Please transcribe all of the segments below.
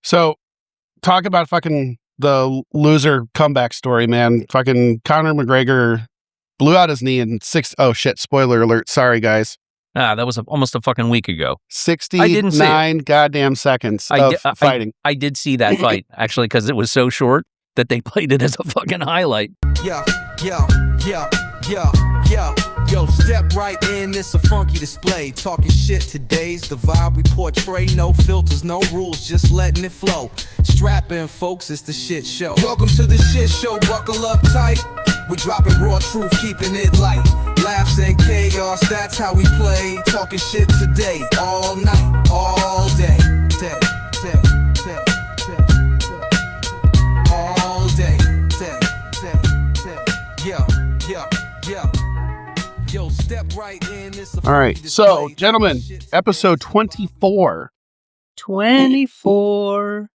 So, talk about fucking the loser comeback story, man. Fucking Conor McGregor blew out his knee in oh shit, spoiler alert. Sorry, guys. That was almost a fucking week ago. 69 goddamn seconds of fighting. I did see that fight, actually, because it was so short that they played it as a fucking highlight. Yo, step right in, it's a funky display. Talking shit today's the vibe we portray. No filters, no rules, just letting it flow. Strap in, folks, it's the shit show. Welcome to the shit show, buckle up tight. We're dropping raw truth, keeping it light. Laughs and chaos, that's how we play. Talking shit today, all night, all day. All day. Yo, step right in. All right, so, gentlemen, episode 24. 24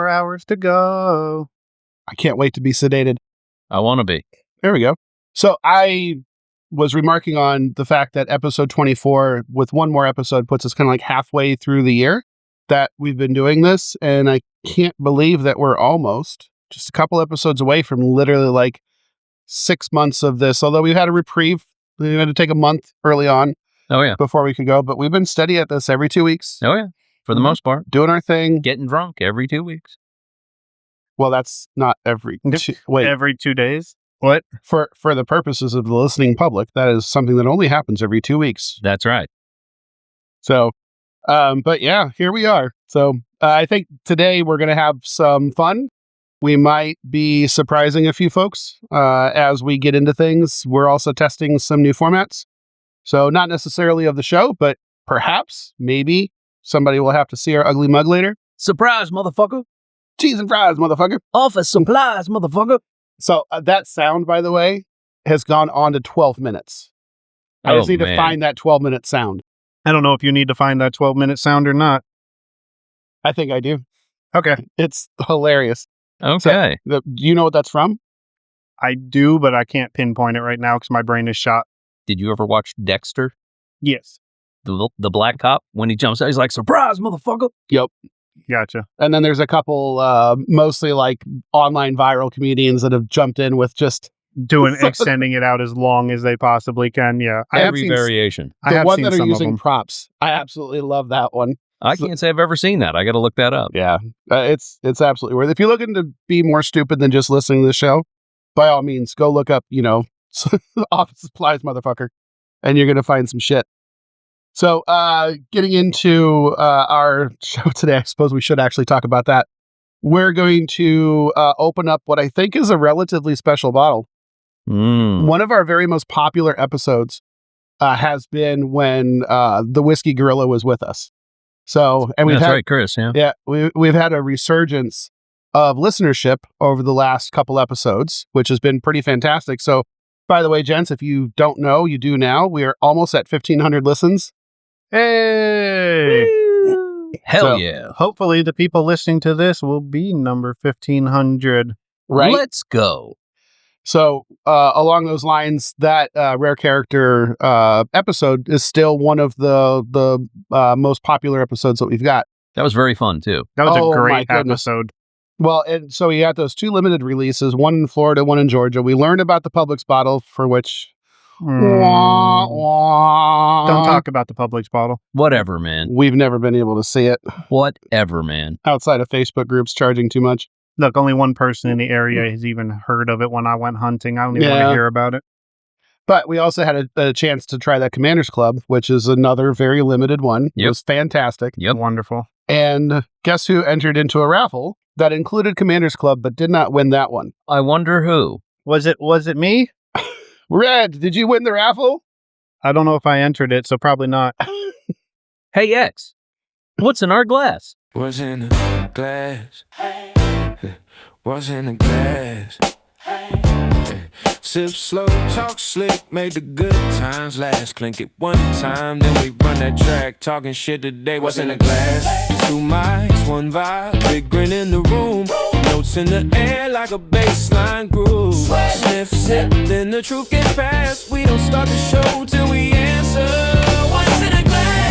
hours to go. I can't wait to be sedated. I want to be. There we go. So I was remarking on the fact that episode 24, with one more episode, puts us kind of like halfway through the year that we've been doing this. And I can't believe that we're almost just a couple episodes away from literally like 6 months of this. Although we had a reprieve. We had to take a month early on. Oh, yeah. Before we could go. But we've been steady at this every 2 weeks. Oh, yeah. For the most part. Doing our thing. Getting drunk every 2 weeks. Well, that's not every... Every 2 days? What? For the purposes of the listening public, that is something that only happens every 2 weeks. That's right. So, but yeah, here we are. So I think today we're going to have some fun. We might be surprising a few folks as we get into things. We're also testing some new formats. So not necessarily of the show, but perhaps, maybe, somebody will have to see our ugly mug later. Surprise, motherfucker. Cheese and fries, motherfucker. Office supplies, motherfucker. So that sound, by the way, has gone on to 12 minutes. I just need to find that 12-minute sound. I don't know if you need to find that 12-minute sound or not. I think I do. Okay. It's hilarious. Okay. So, do you know what that's from? I do, but I can't pinpoint it right now because my brain is shot. Did you ever watch Dexter? Yes. The black cop, when he jumps out, he's like, surprise, motherfucker. Yep. Gotcha. And then there's a couple, mostly like online viral comedians that have jumped in with just extending it out as long as they possibly can. Yeah. Every variation. The one that are using props. I absolutely love that one. I can't say I've ever seen that. I got to look that up. Yeah. It's absolutely worth it. If you're looking to be more stupid than just listening to the show, by all means, go look up, office supplies, motherfucker, and you're going to find some shit. So, getting into our show today, I suppose we should actually talk about that. We're going to open up what I think is a relatively special bottle. One of our very most popular episodes has been when the Whiskey Gorilla was with us. So, and that's right, Chris. Yeah, yeah, we've had a resurgence of listenership over the last couple episodes, which has been pretty fantastic. So, by the way, gents, if you don't know, you do now. We are almost at 1,500 listens. Hey! Woo! Hell yeah. Hopefully the people listening to this will be number 1,500. Right? Let's go. So along those lines, that Rare Character episode is still one of the most popular episodes that we've got. That was very fun, too. That was a great episode. Well, and so we had those two limited releases, one in Florida, one in Georgia. We learned about the Publix bottle, for which... Don't talk about the Publix bottle. Whatever, man. We've never been able to see it. Whatever, man. Outside of Facebook groups charging too much. Look, only one person in the area has even heard of it when I went hunting. I don't even want to hear about it. But we also had a chance to try that Commander's Club, which is another very limited one. Yep. It was fantastic. Yep. Wonderful. And guess who entered into a raffle that included Commander's Club but did not win that one? I wonder who. Was it me? Red, did you win the raffle? I don't know if I entered it, so probably not. Hey, X, what's in our glass? What's in a glass? What's in a glass? Sip slow, talk slick, made the good times last. Clink it one time, then we run that track. Talking shit today, what's in a glass? 2 mics, 1 vibe, big grin in the room. Notes in the air like a bassline groove. Sniff, sip, then the truth gets passed. We don't start the show till we answer. What's in a glass?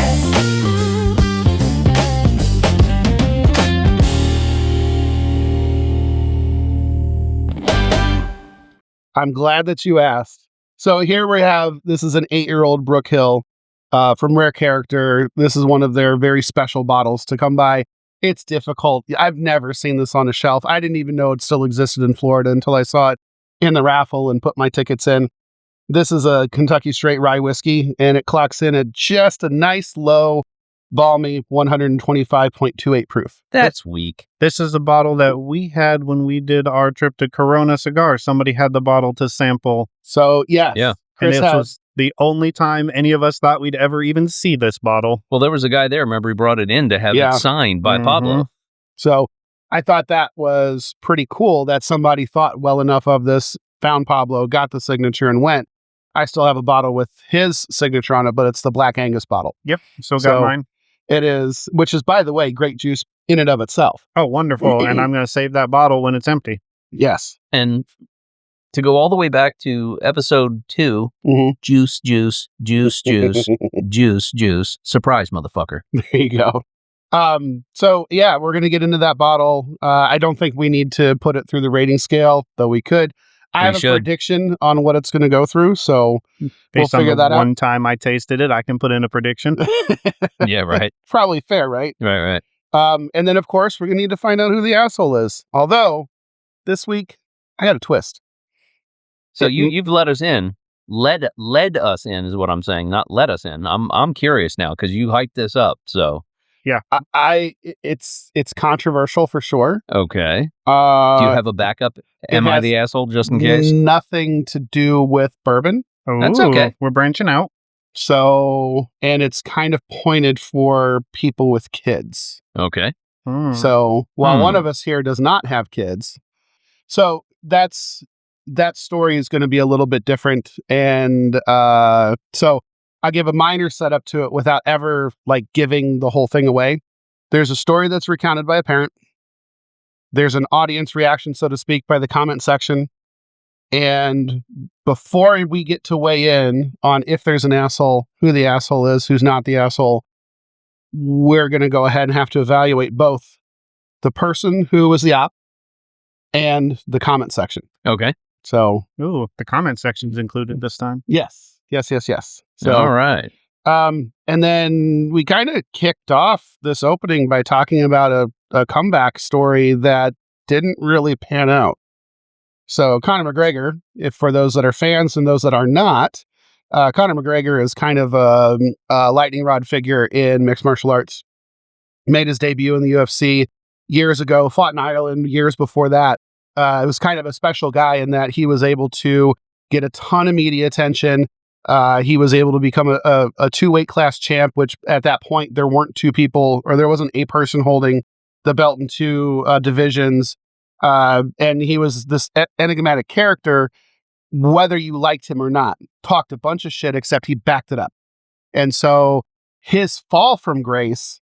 I'm glad that you asked. So here we have, this is an 8-year-old Brook Hill from Rare Character. This is one of their very special bottles to come by. It's difficult. I've never seen this on a shelf. I didn't even know it still existed in Florida until I saw it in the raffle and put my tickets in. This is a Kentucky Straight Rye Whiskey, and it clocks in at just a nice, low, balmy 125.28 proof. That's weak. This is a bottle that we had when we did our trip to Corona Cigar. Somebody had the bottle to sample. So, yes. Yeah. And Chris this has, was the only time any of us thought we'd ever even see this bottle. Well, there was a guy there. Remember, he brought it in to have Yeah. it signed by Pablo. So I thought that was pretty cool that somebody thought well enough of this, found Pablo, got the signature, and went. I still have a bottle with his signature on it, but it's the Black Angus bottle. Yep. So So- got mine. It is, which is, by the way, great juice in and of itself. Oh, wonderful. And I'm going to save that bottle when it's empty. Yes. And to go all the way back to episode 2, Mm-hmm. juice, juice, juice, juice, juice, juice. Surprise, motherfucker. There you go. So yeah, we're going to get into that bottle. I don't think we need to put it through the rating scale, though we could. I We have should. a prediction on what it's going to go through, so Based figure on that the out. one time I tasted it, I can put in a prediction. Yeah, right. probably fair, right? Right. And then, of course, we're going to need to find out who the asshole is. Although, this week, I got a twist. So you've let us in. Led us in is what I'm saying, not let us in. I'm curious now because you hyped this up. So It's controversial for sure. okay. Do Do you have a backup? Am I has the asshole just in case? Nothing to do with bourbon. That's okay. We're branching out. So, and it's kind of pointed for people with kids. Okay. Hmm. So, while Hmm. one of us here does not have kids, so that story is going to be a little bit different. And so I'll give a minor setup to it without ever like giving the whole thing away. There's a story that's recounted by a parent. There's an audience reaction, so to speak, by the comment section. And before we get to weigh in on if there's an asshole, who the asshole is, who's not the asshole, we're going to go ahead and have to evaluate both the person who was the op and the comment section. Okay. So, Ooh, the comment section's included this time. yes. So, All right. and then we kind of kicked off this opening by talking about a comeback story that didn't really pan out. So Conor McGregor, if for those that are fans and those that are not, Conor McGregor is kind of a lightning rod figure in mixed martial arts. Made his debut in the UFC years ago, fought in Ireland years before that. It was kind of a special guy in that he was able to get a ton of media attention. He was able to become a 2-weight class champ, which at that point there weren't two people, or there wasn't a person holding the belt in 2 divisions. And he was this enigmatic character, whether you liked him or not. Talked a bunch of shit, except he backed it up. And so his fall from grace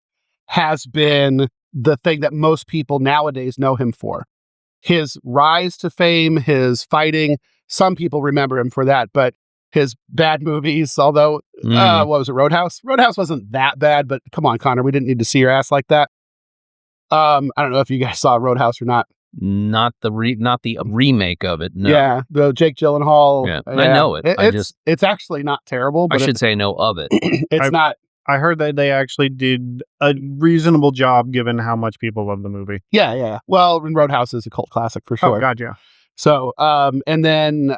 has been the thing that most people nowadays know him for. His rise to fame, his fighting, some people remember him for that, but his bad movies, although, what was it, Roadhouse? Roadhouse wasn't that bad, but come on, Connor, we didn't need to see your ass like that. I don't know if you guys saw Roadhouse or not. Not the remake of it. No. Yeah, the Jake Gyllenhaal. Yeah, I know it. It's actually not terrible, I but should say no of it. it's not. I heard that they actually did a reasonable job given how much people love the movie. Yeah. Well, Roadhouse is a cult classic for sure. Oh, God, yeah. So, and then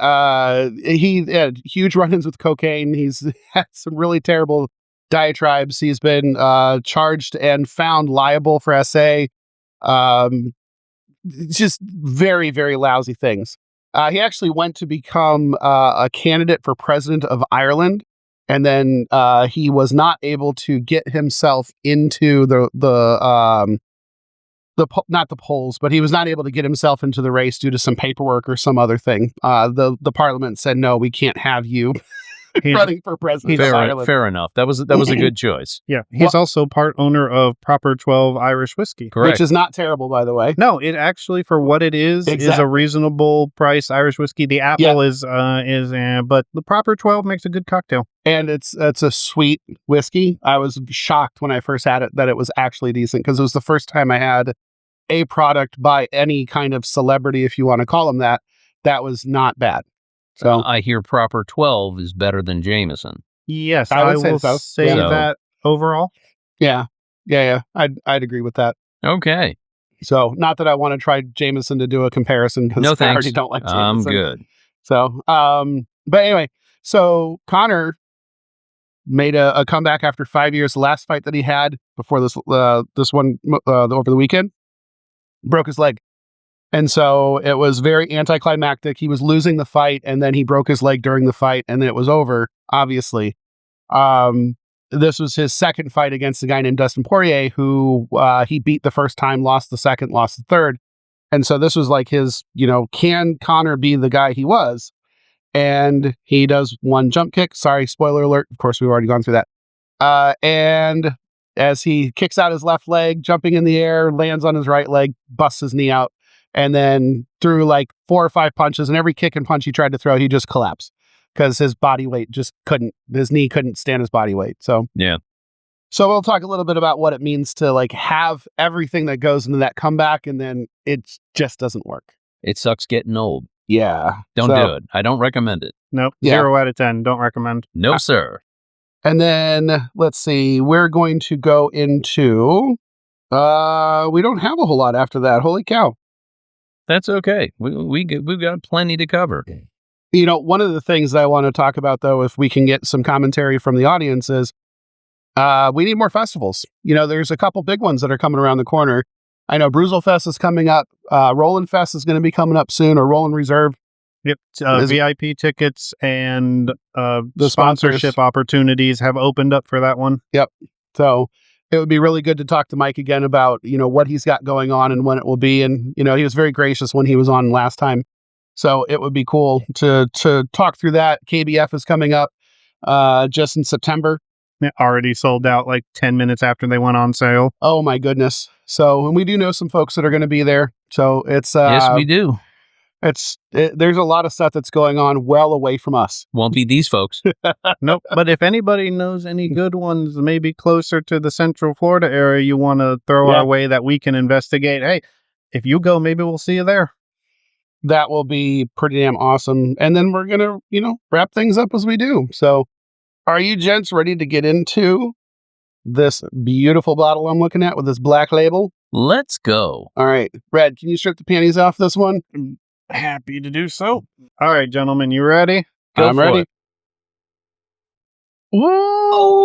he had huge run-ins with cocaine. He's had some really terrible diatribes. He's been charged and found liable for SA. Just very, very lousy things. He actually went to become a candidate for president of Ireland, and then he was not able to get himself into not the polls, but he was not able to get himself into the race due to some paperwork or some other thing. The parliament said, no, we can't have you running for president of Ireland. Fair enough. That was a good choice. Yeah. He's also part owner of Proper 12 Irish Whiskey. Correct. Which is not terrible, by the way. No, it actually, for what it is a reasonable price Irish whiskey. The apple is but the Proper 12 makes a good cocktail. And it's a sweet whiskey. I was shocked when I first had it that it was actually decent, because it was the first time I had a product by any kind of celebrity, if you want to call them that was not bad. So I hear proper 12 is better than Jameson. Yes, I would say will so. say So- that overall. yeah. I'd agree with that. Okay. So not that I want to try Jameson to do a comparison because No I thanks. already don't like Jameson. I'm good. So, but anyway, so Connor made a comeback after 5 years. The last fight that he had before this one over the weekend, broke his leg. And so it was very anticlimactic. He was losing the fight, and then he broke his leg during the fight, and then it was over, obviously. This was his second fight against a guy named Dustin Poirier, who he beat the first time, lost the second, lost the third. And so this was like his, can Connor be the guy he was? And he does one jump kick. Sorry, spoiler alert. Of course, we've already gone through that. And as he kicks out his left leg, jumping in the air, lands on his right leg, busts his knee out, and then threw like 4 or 5 punches, and every kick and punch he tried to throw, he just collapsed because his body weight his knee couldn't stand his body weight. So, yeah. So we'll talk a little bit about what it means to like have everything that goes into that comeback, and then it just doesn't work. It sucks getting old. Yeah. Don't do it. I don't recommend it. Nope. Yeah. 0 out of 10. Don't recommend. No, sir. And then let's see, we're going to go into, we don't have a whole lot after that. Holy cow. That's okay. We've got plenty to cover. One of the things that I want to talk about, though, if we can get some commentary from the audience, is we need more festivals. There's a couple big ones that are coming around the corner. I know Bruzel Fest is coming up. Rollin' Fest is going to be coming up soon, or Rollin' Reserve. Yep. VIP tickets and The sponsorship sponsors. opportunities have opened up for that one. Yep. So it would be really good to talk to Mike again about, what he's got going on and when it will be. And, he was very gracious when he was on last time. So it would be cool to talk through that. KBF is coming up just in September. It already sold out like 10 minutes after they went on sale. Oh, my goodness. So, and we do know some folks that are going to be there. So it's... Yes, we do. There's a lot of stuff that's going on well away from us. Won't be these folks. Nope. But if anybody knows any good ones, maybe closer to the Central Florida area, you want to throw our way that we can investigate. Hey, if you go, maybe we'll see you there. That will be pretty damn awesome. And then we're going to, wrap things up as we do. So are you gents ready to get into this beautiful bottle I'm looking at with this black label? Let's go. All right. Red, can you strip the panties off this one? Happy to do so. All right, gentlemen, you ready? Go I'm for ready. it. All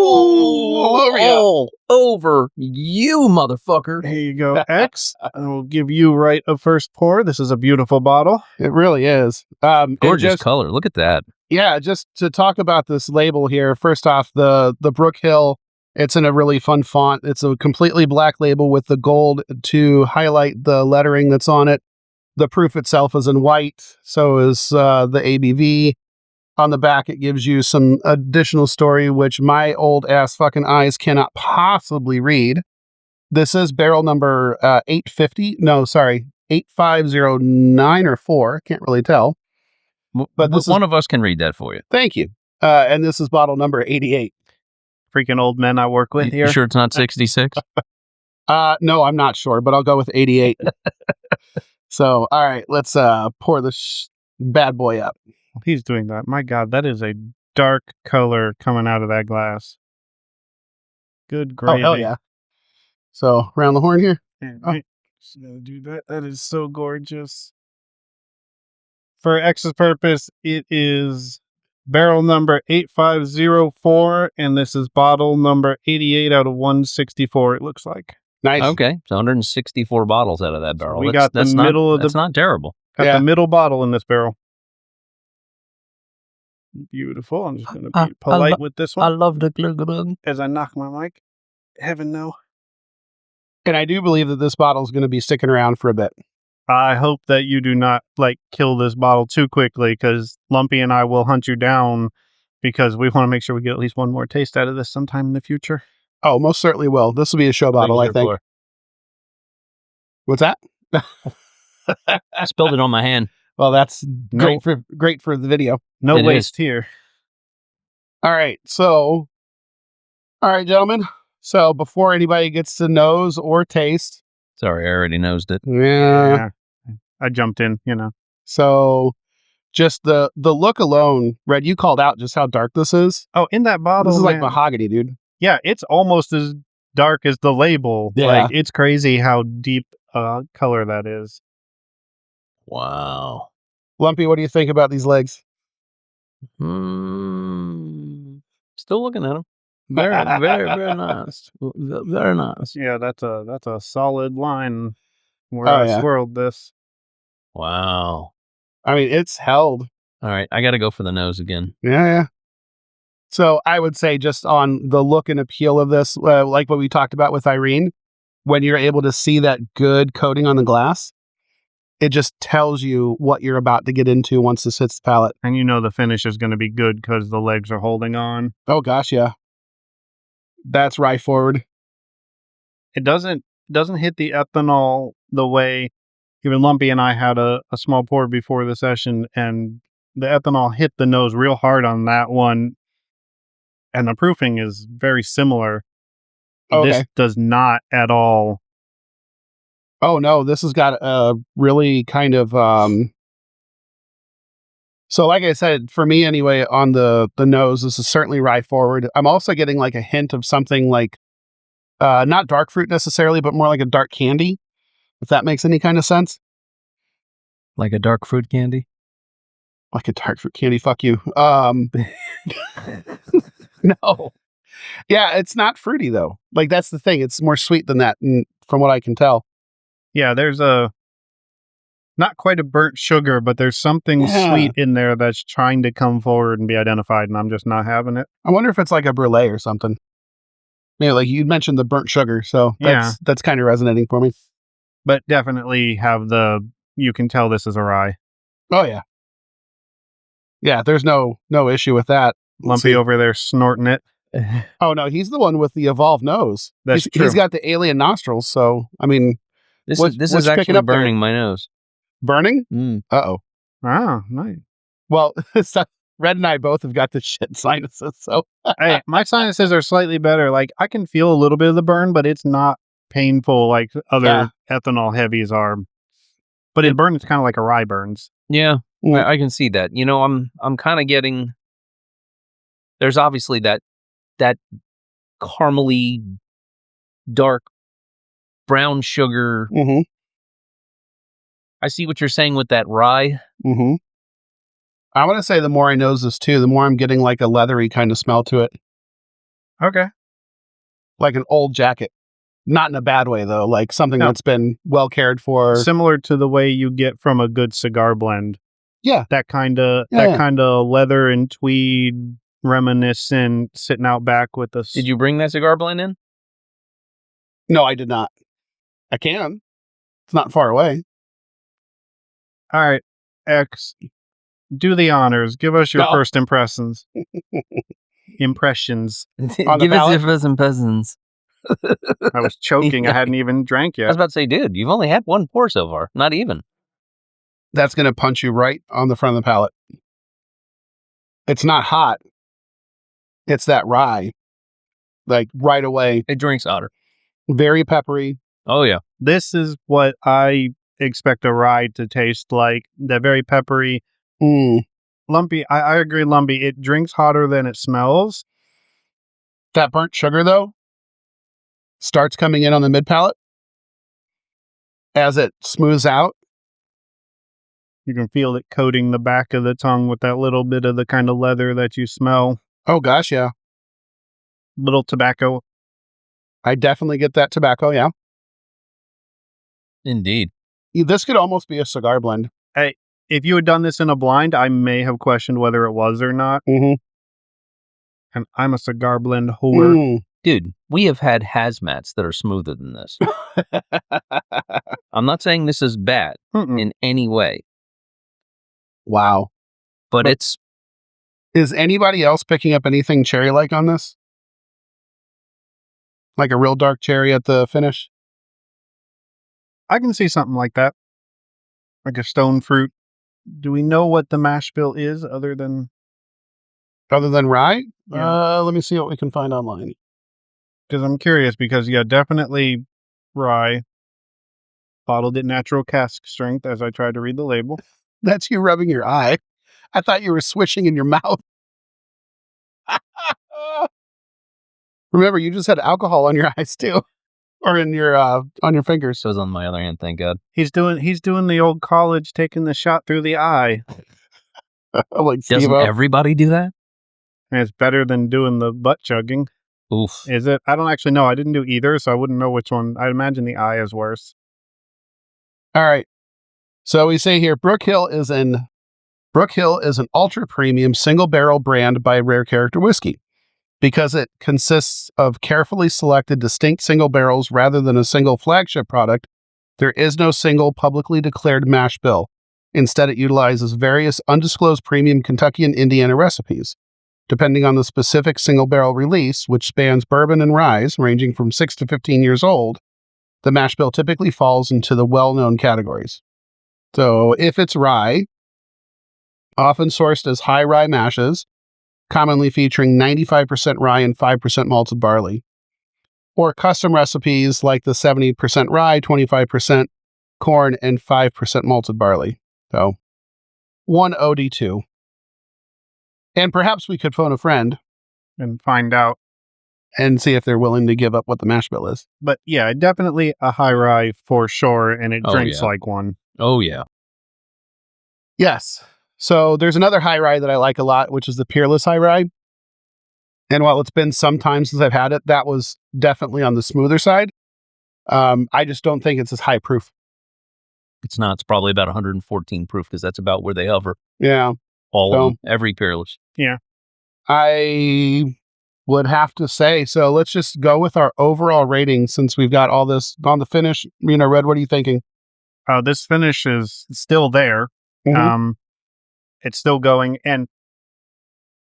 over you, motherfucker. Here you go, X. I will give you right of first pour. This is a beautiful bottle. It really is. And Gorgeous just- color. Look at that. Yeah, just to talk about this label here. First off, the Brook Hill, it's in a really fun font. It's a completely black label with the gold to highlight the lettering that's on it. The proof itself is in white, so is the ABV. On the back, it gives you some additional story, which my old ass fucking eyes cannot possibly read. This is barrel number 850. No, sorry, 8509 or 4. Can't really tell. But this one of us can read that for you. Thank you. And this is bottle number 88. Freaking old men I work with here. You sure it's not 66? No, I'm not sure, but I'll go with 88. So, all right, let's pour this bad boy up. He's doing that. My God, that is a dark color coming out of that glass. Good gravy. Oh, hell yeah. So, around the horn here. Oh. Just gonna do that. That is so gorgeous. For X's purpose, it is barrel number 8504, and this is bottle number 88 out of 164, it looks like. Nice. Okay, so 164 bottles out of that barrel. We got the middle of the... That's not terrible. Got the middle bottle in this barrel. Beautiful. I'm just going to be polite with this one. I love the glug. As I knock my mic. Heaven no. And I do believe that this bottle is going to be sticking around for a bit. I hope that you do not, kill this bottle too quickly, because Lumpy and I will hunt you down, because we want to make sure we get at least one more taste out of this sometime in the future. Oh, most certainly will. This will be a show bottle, I think. What's that? I spilled it on my hand. Well, that's great for the video. No It waste here. All right, gentlemen. So before anybody gets to nose or taste, Sorry, I already nosed it. yeah. I jumped in, So just the look alone, Red, you called out just how dark this is. Oh, in that bottle, This is like man, mahogany, dude. yeah, it's almost as dark as the label. Yeah. Like, it's crazy how deep color that is. Wow. Lumpy, what do you think about these legs? Still looking at them. Very, very, very nice. Very nice. Yeah, that's a solid line where Oh, I yeah. swirled this. Wow. I mean, it's held. All right, I got to go for the nose again. Yeah. So I would say just on the look and appeal of this, like what we talked about with Irene, when you're able to see that good coating on the glass, it just tells you what you're about to get into once this hits the palate. And you know the finish is going to be good because the legs are holding on. Oh gosh, yeah. That's rye forward. It doesn't hit the ethanol the way even Lumpy and I had a small pour before the session, and the ethanol hit the nose real hard on that one. And the proofing is very similar. Okay. This does not at all. Oh no, this has got a really kind of so like I said, for me anyway, on the nose, this is certainly rye forward. I'm also getting like a hint of something like not dark fruit necessarily, but more like a dark candy, if that makes any kind of sense. Like a dark fruit candy? Like a dark fruit candy, fuck you. No. Yeah, it's not fruity though. Like that's the thing. It's more sweet than that, from what I can tell. Yeah, there's not quite a burnt sugar, but there's something sweet in there that's trying to come forward and be identified, and I'm just not having it. I wonder if it's like a brulee or something. Yeah, like you mentioned the burnt sugar, so that's kind of resonating for me. But definitely you can tell this is a rye. Oh yeah. Yeah, there's no issue with that. Lumpy over there snorting it. Oh no, he's the one with the evolved nose. That's true. He's got the alien nostrils, so I mean, This what's is picking actually up there? burning my nose. Burning? Uh-oh. Ah, nice. Well, so Red and I both have got the shit sinuses, so Hey, my sinuses are slightly better. Like, I can feel a little bit of the burn, but it's not painful like other ethanol heavies are. But it burns kind of like a rye burns. Yeah, I can see that. You know, I'm kind of getting. There's obviously that caramely, dark brown sugar. Mm-hmm. I see what you're saying with that rye. Mm-hmm. I want to say the more I nose this too, the more I'm getting like a leathery kind of smell to it. Okay. Like an old jacket. Not in a bad way though, like something that's been well cared for. Similar to the way you get from a good cigar blend. Yeah. That kind of leather and tweed reminiscent sitting out back with us. Did you bring that cigar blend in? No, I did not. I can. It's not far away. All right, X, do the honors. Give us your first impressions. Impressions. Give us your first impressions. I was choking. I hadn't even drank yet. I was about to say, dude, you've only had one pour so far. Not even. That's going to punch you right on the front of the palate. It's not hot. It's that rye. Like right away. It drinks hotter. Very peppery. Oh, yeah. This is what I expect a rye to taste like. That very peppery. Lumpy. I agree, Lumpy. It drinks hotter than it smells. That burnt sugar, though, starts coming in on the mid palate as it smooths out. You can feel it coating the back of the tongue with that little bit of the kind of leather that you smell. Oh, gosh, yeah. Little tobacco. I definitely get that tobacco, yeah. Indeed. This could almost be a cigar blend. Hey, if you had done this in a blind, I may have questioned whether it was or not. Mm-hmm. And I'm a cigar blend whore. Dude, we have had hazmats that are smoother than this. I'm not saying this is bad in any way. Wow. But it's... Is anybody else picking up anything cherry-like on this? Like a real dark cherry at the finish? I can see something like that. Like a stone fruit. Do we know what the mash bill is other than... Other than rye? Yeah. Let me see what we can find online. Because I'm curious, because, yeah, definitely rye. Bottled at natural cask strength, as I tried to read the label. That's you rubbing your eye. I thought you were swishing in your mouth. Remember, you just had alcohol on your eyes too, or in your on your fingers. So it was on my other hand, thank God. He's doing the old college, taking the shot through the eye. Like Doesn't Steve-O. everybody do that? And it's better than doing the butt chugging. Oof. Is it? I don't actually know. I didn't do either, so I wouldn't know which one. I'd imagine the eye is worse. All right. So we say here, Brook Hill is an ultra premium single barrel brand by Rare Character Whiskey. Because it consists of carefully selected distinct single barrels rather than a single flagship product, there is no single publicly declared mash bill. Instead, it utilizes various undisclosed premium Kentucky and Indiana recipes. Depending on the specific single barrel release, which spans bourbon and rye, ranging from 6 to 15 years old, the mash bill typically falls into the well-known categories. So if it's rye, often sourced as high rye mashes, commonly featuring 95% rye and 5% malted barley, or custom recipes like the 70% rye, 25% corn, and 5% malted barley. So, 1 OD2. And perhaps we could phone a friend And find out. and see if they're willing to give up what the mash bill is. But yeah, definitely a high rye for sure, and it Oh, drinks yeah. like one. Oh, yeah. Yes. So there's another high rye that I like a lot, which is the Peerless High Rye. And while it's been some time since I've had it, that was definitely on the smoother side. I just don't think it's as high proof. It's not. It's probably about 114 proof because that's about where they hover. Yeah. All So- of them. Every Peerless. I would have to say, so let's just go with our overall rating since we've got all this on the finish. Red, what are you thinking? This finish is still there. Mhm. It's still going. And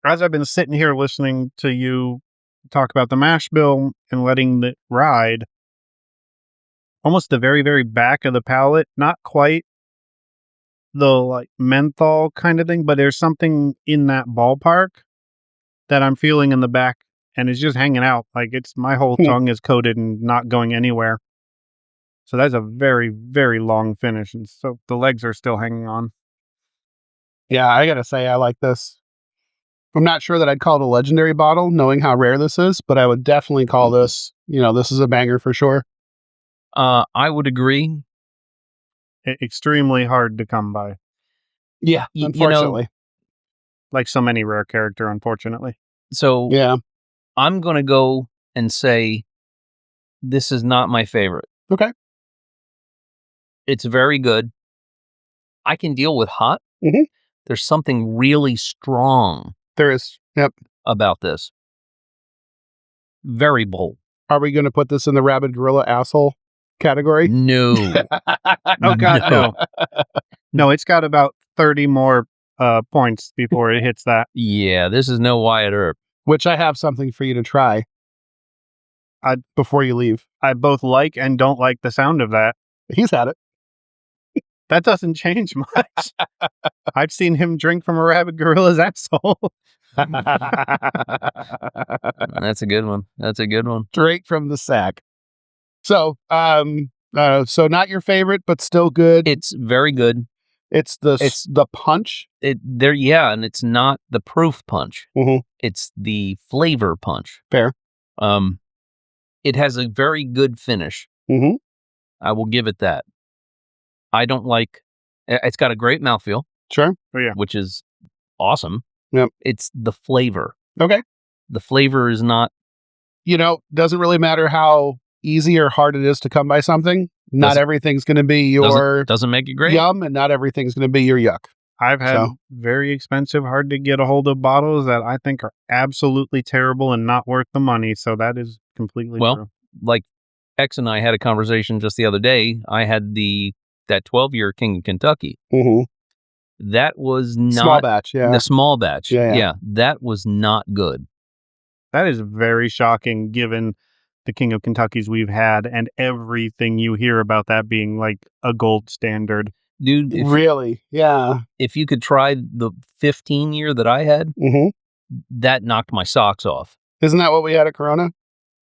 as I've been sitting here listening to you talk about the mash bill and letting it ride, almost the very, very back of the palate, not quite the like menthol kind of thing, but there's something in that ballpark that I'm feeling in the back, and it's just hanging out. Like my whole tongue is coated and not going anywhere. So that's a very, very long finish, and so the legs are still hanging on. Yeah, I gotta say, I like this. I'm not sure that I'd call it a legendary bottle, knowing how rare this is, but I would definitely call this, this is a banger for sure. I would agree. Extremely hard to come by, Yeah, You know, unfortunately. like so many rare character, unfortunately. So Yeah. I'm going to go and say this is not my favorite. Okay. It's very good. I can deal with hot. Mhm. There's something really strong There is. Yep. about this. Very bold. Are we going to put this in the rabid gorilla asshole category? No. Oh God, no. No, it's got about 30 more points before it hits that. Yeah, this is no Wyatt Earp. Which I have something for you to try before you leave. I both like and don't like the sound of that. He's had it. That doesn't change much. I've seen him drink from a rabid gorilla's asshole. That's a good one. That's a good one. Straight from the sack. So, so not your favorite, but still good. It's very good. It's the punch. And it's not the proof punch. Mhm. It's the flavor punch. Fair. It has a very good finish. Mm-hmm. I will give it that. I don't like. It's got a great mouthfeel, Sure. which is awesome. Yep. It's the flavor. Okay. The flavor is not. Doesn't really matter how easy or hard it is to come by something. Not Doesn't- everything's going to be your Doesn't make it great. yum, and not everything's going to be your yuck. I've had So- very expensive, hard to get a hold of bottles that I think are absolutely terrible and not worth the money. So that is completely Well, true. Like X and I had a conversation just the other day. I had that 12-year King of Kentucky. Mm-hmm. That was not Small batch. Yeah. the small batch. Yeah. That was not good. That is very shocking given the King of Kentuckys we've had and everything you hear about that being like a gold standard. Dude, Really? Yeah. if you could try the 15-year that I had, Mm-hmm. that knocked my socks off. Isn't that what we had at Corona?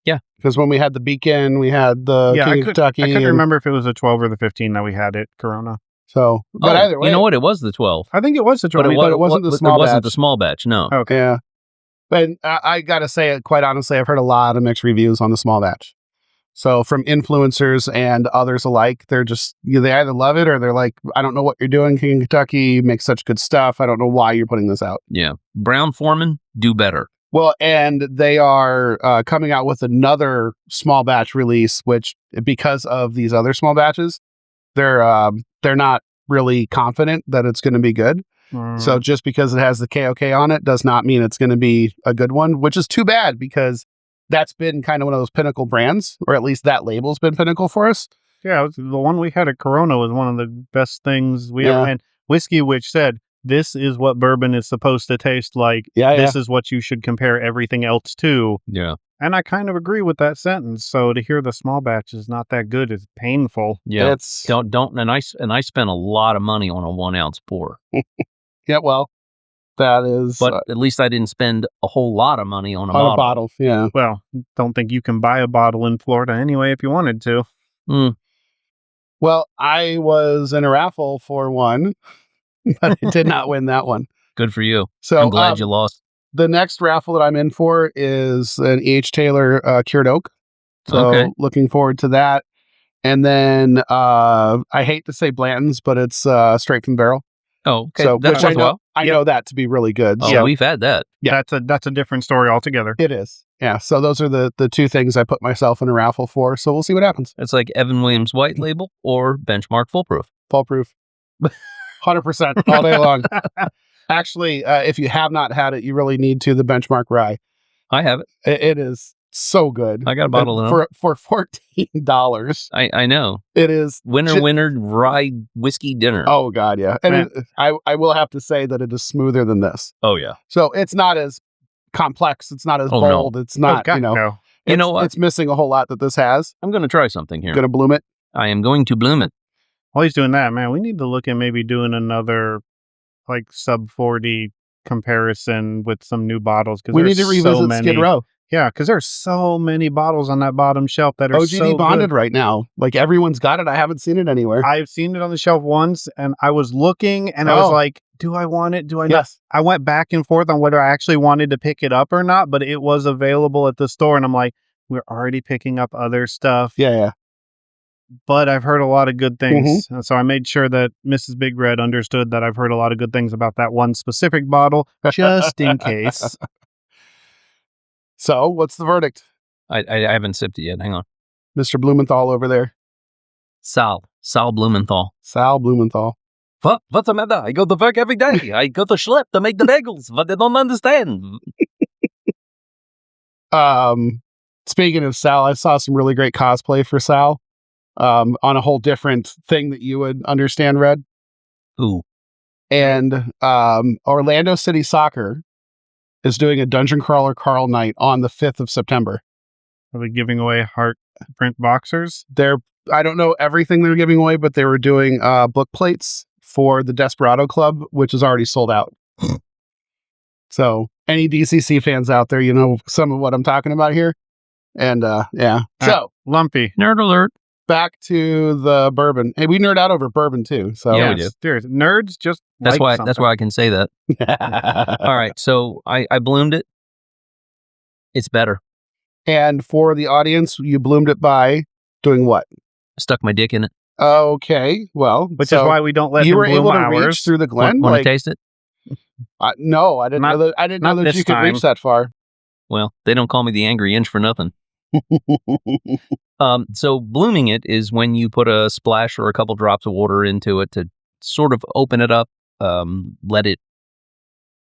Yeah. Because when we had the Beacon, we had the Yeah, King of Kentucky. I couldn't and- remember if it was the 12 or the 15 that we had at Corona. So, but either way, you know what? It was the 12. I think it was the 12. but it wasn't the small It wasn't the batch. small batch. No. Okay. Yeah. But I got to say, quite honestly, I've heard a lot of mixed reviews on the small batch. So from influencers and others alike, they're just, they either love it or they're like, I don't know what you're doing, King of Kentucky. You make such good stuff. I don't know why you're putting this out. Yeah. Brown Foreman, do better. Well, and they are coming out with another small batch release, which because of these other small batches, they're not really confident that it's going to be good. So just because it has the KOK on it does not mean it's going to be a good one, which is too bad because that's been kind of one of those pinnacle brands, or at least that label's been pinnacle for us. Yeah, the one we had at Corona was one of the best things we ever had. Whiskey Witch said, this is what bourbon is supposed to taste like. This is what you should compare everything else to. Yeah. And I kind of agree with that sentence. So to hear the small batch is not that good is painful. Yeah. It's And I spent a lot of money on a 1 ounce pour. yeah, well, that is But at least I didn't spend a whole lot of money on a on bottle. a bottle. Yeah. Well, don't think you can buy a bottle in Florida anyway if you wanted to. Well, I was in a raffle for one, but I did not win that one. Good for you. So I'm glad you lost. The next raffle that I'm in for is an E.H. Taylor Cured Oak. So looking forward to that. And then I hate to say Blanton's, but it's straight from the barrel. Oh, okay. So That's which I worthwhile. know that to be really good. Oh, So we've had that. Yeah. That's a different story altogether. it is. Yeah. So those are the two things I put myself in a raffle for. So we'll see what happens. It's like Evan Williams White Label or Benchmark Foolproof. Foolproof. 100% all day long. Actually, if you have not had it, you really need to. The Benchmark Rye. I have it. It is so good. I got a bottle of for $14. I know. It is Winter rye whiskey dinner. Oh God, yeah. And I will have to say that it is smoother than this. Oh yeah. So it's not as complex. It's not as Oh, no. bold. It's not, No. You know what? It's missing a whole lot that this has. I'm going to try something here. Gonna bloom it. I am going to bloom it. While he's doing that, man, we need to look at maybe doing another like sub 40 comparison with some new bottles. We need to revisit Skid Row. Yeah, because there's so many bottles on that bottom shelf that are OGD so bonded good. right now. Like everyone's got it. I haven't seen it anywhere. I've seen it on the shelf once, and I was looking, and I was like, do I want it? Do I not? Yes. I went back and forth on whether I actually wanted to pick it up or not, but it was available at the store, and I'm like, we're already picking up other stuff. Yeah. But I've heard a lot of good things. And so I made sure that Mrs. Big Red understood that I've heard a lot of good things about that one specific bottle, just in case. So what's the verdict? I haven't sipped it yet. Hang on. Mr. Blumenthal over there. Sal Blumenthal. Sal Blumenthal. What's the matter? I go to work every day. I go to Schlepp to make the bagels, but they don't understand. Speaking of Sal, I saw some really great cosplay for Sal. On a whole different thing that you would understand, Red. Ooh. And Orlando City Soccer is doing a Dungeon Crawler Carl night on the 5th of September. Are they giving away heart print boxers? I don't know everything they're giving away, but they were doing book plates for the Desperado Club, which is already sold out. So any DCC fans out there, you know some of what I'm talking about here. And yeah. So Lumpy. Nerd alert. Back to the bourbon. Hey, we nerd out over bourbon too. So Yeah, we do. Seriously. Nerds just That's like why I can say that. All right. So I bloomed it. It's better. And for the audience, you bloomed it by doing what? Stuck my dick in it. Okay, well, Which is why we don't let you them were bloom able to ours. reach through the Glen. Want to taste it? No, I didn't Not- know that. I didn't know not that this you could time. reach that far. Well, they don't call me the Angry Inch for nothing. So blooming it is when you put a splash or a couple drops of water into it to sort of open it up, let it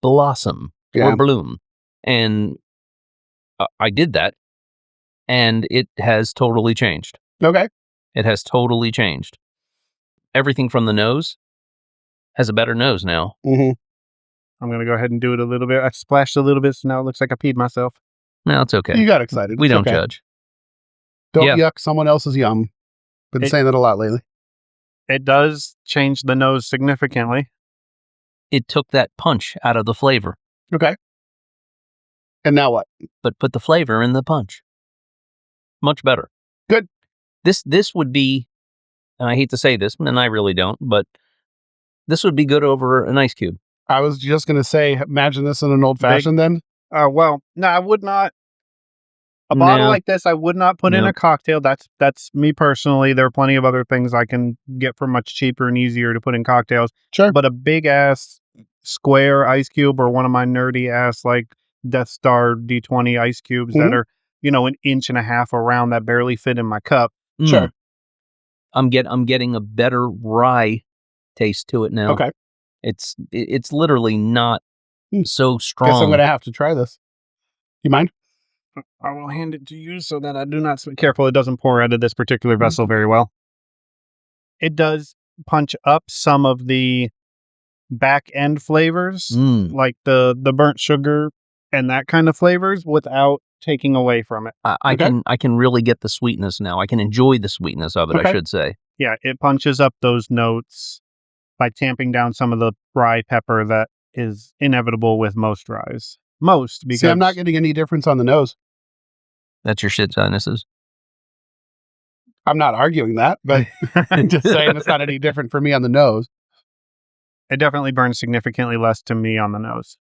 blossom or bloom. And I did that, and it has totally changed. Okay. It has totally changed. Everything from the nose has a better nose now. Mm-hmm. I'm going to go ahead and do it a little bit. I splashed a little bit, so now it looks like I peed myself. No, it's okay. You got excited. We It's don't okay. judge. Don't Yeah. yuck someone else's yum. Been saying that a lot lately. It does change the nose significantly. It took that punch out of the flavor, Okay. And now what? but put the flavor in the punch. Much better. Good. This would be, and I hate to say this, and I really don't, but This would be good over an ice cube. I was just going to say, imagine this in an old fashioned then. Well, no, I would not. A bottle like this, I would not put in a cocktail. That's me personally. There are plenty of other things I can get for much cheaper and easier to put in cocktails. Sure. But a big ass square ice cube or one of my nerdy ass like Death Star D20 ice cubes that are, an inch and a half around that barely fit in my cup. Sure. I'm getting a better rye taste to it now. Okay. It's literally not so strong. Guess I'm going to have to try this. You mind? I will hand it to you so that I do not... Careful, it doesn't pour out of this particular vessel very well. It does punch up some of the back end flavors, like the burnt sugar and that kind of flavors, without taking away from it. I can really get the sweetness now. I can enjoy the sweetness of it, I should say. Yeah, it punches up those notes by tamping down some of the rye pepper that is inevitable with most ryes. Because... See, I'm not getting any difference on the nose. That's your shit sinuses. I'm not arguing that, but I'm just saying it's not any different for me on the nose. It definitely burns significantly less to me on the nose.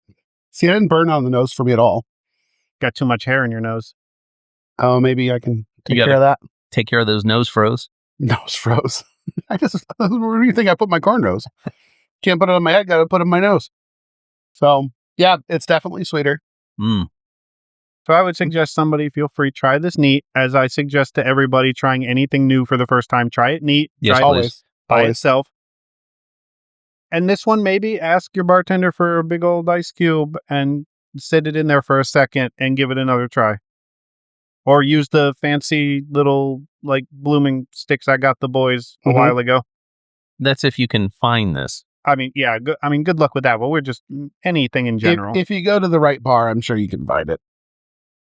See, it didn't burn on the nose for me at all. Got too much hair in your nose. Oh, maybe I can take care of that. Take care of those nose froze. Nose froze. Where do you think I put my cornrows? Can't put it on my head, got to put it on my nose. So, yeah, it's definitely sweeter. So I would suggest somebody, feel free, try this neat. As I suggest to everybody trying anything new for the first time, try it neat. Yes, try always. it by itself. And this one, maybe ask your bartender for a big old ice cube and sit it in there for a second and give it another try. Or use the fancy little, like, blooming sticks I got the boys a while ago. That's if you can find this. I mean, yeah, good luck with that. But we're just anything in general. If you go to the right bar, I'm sure you can find it.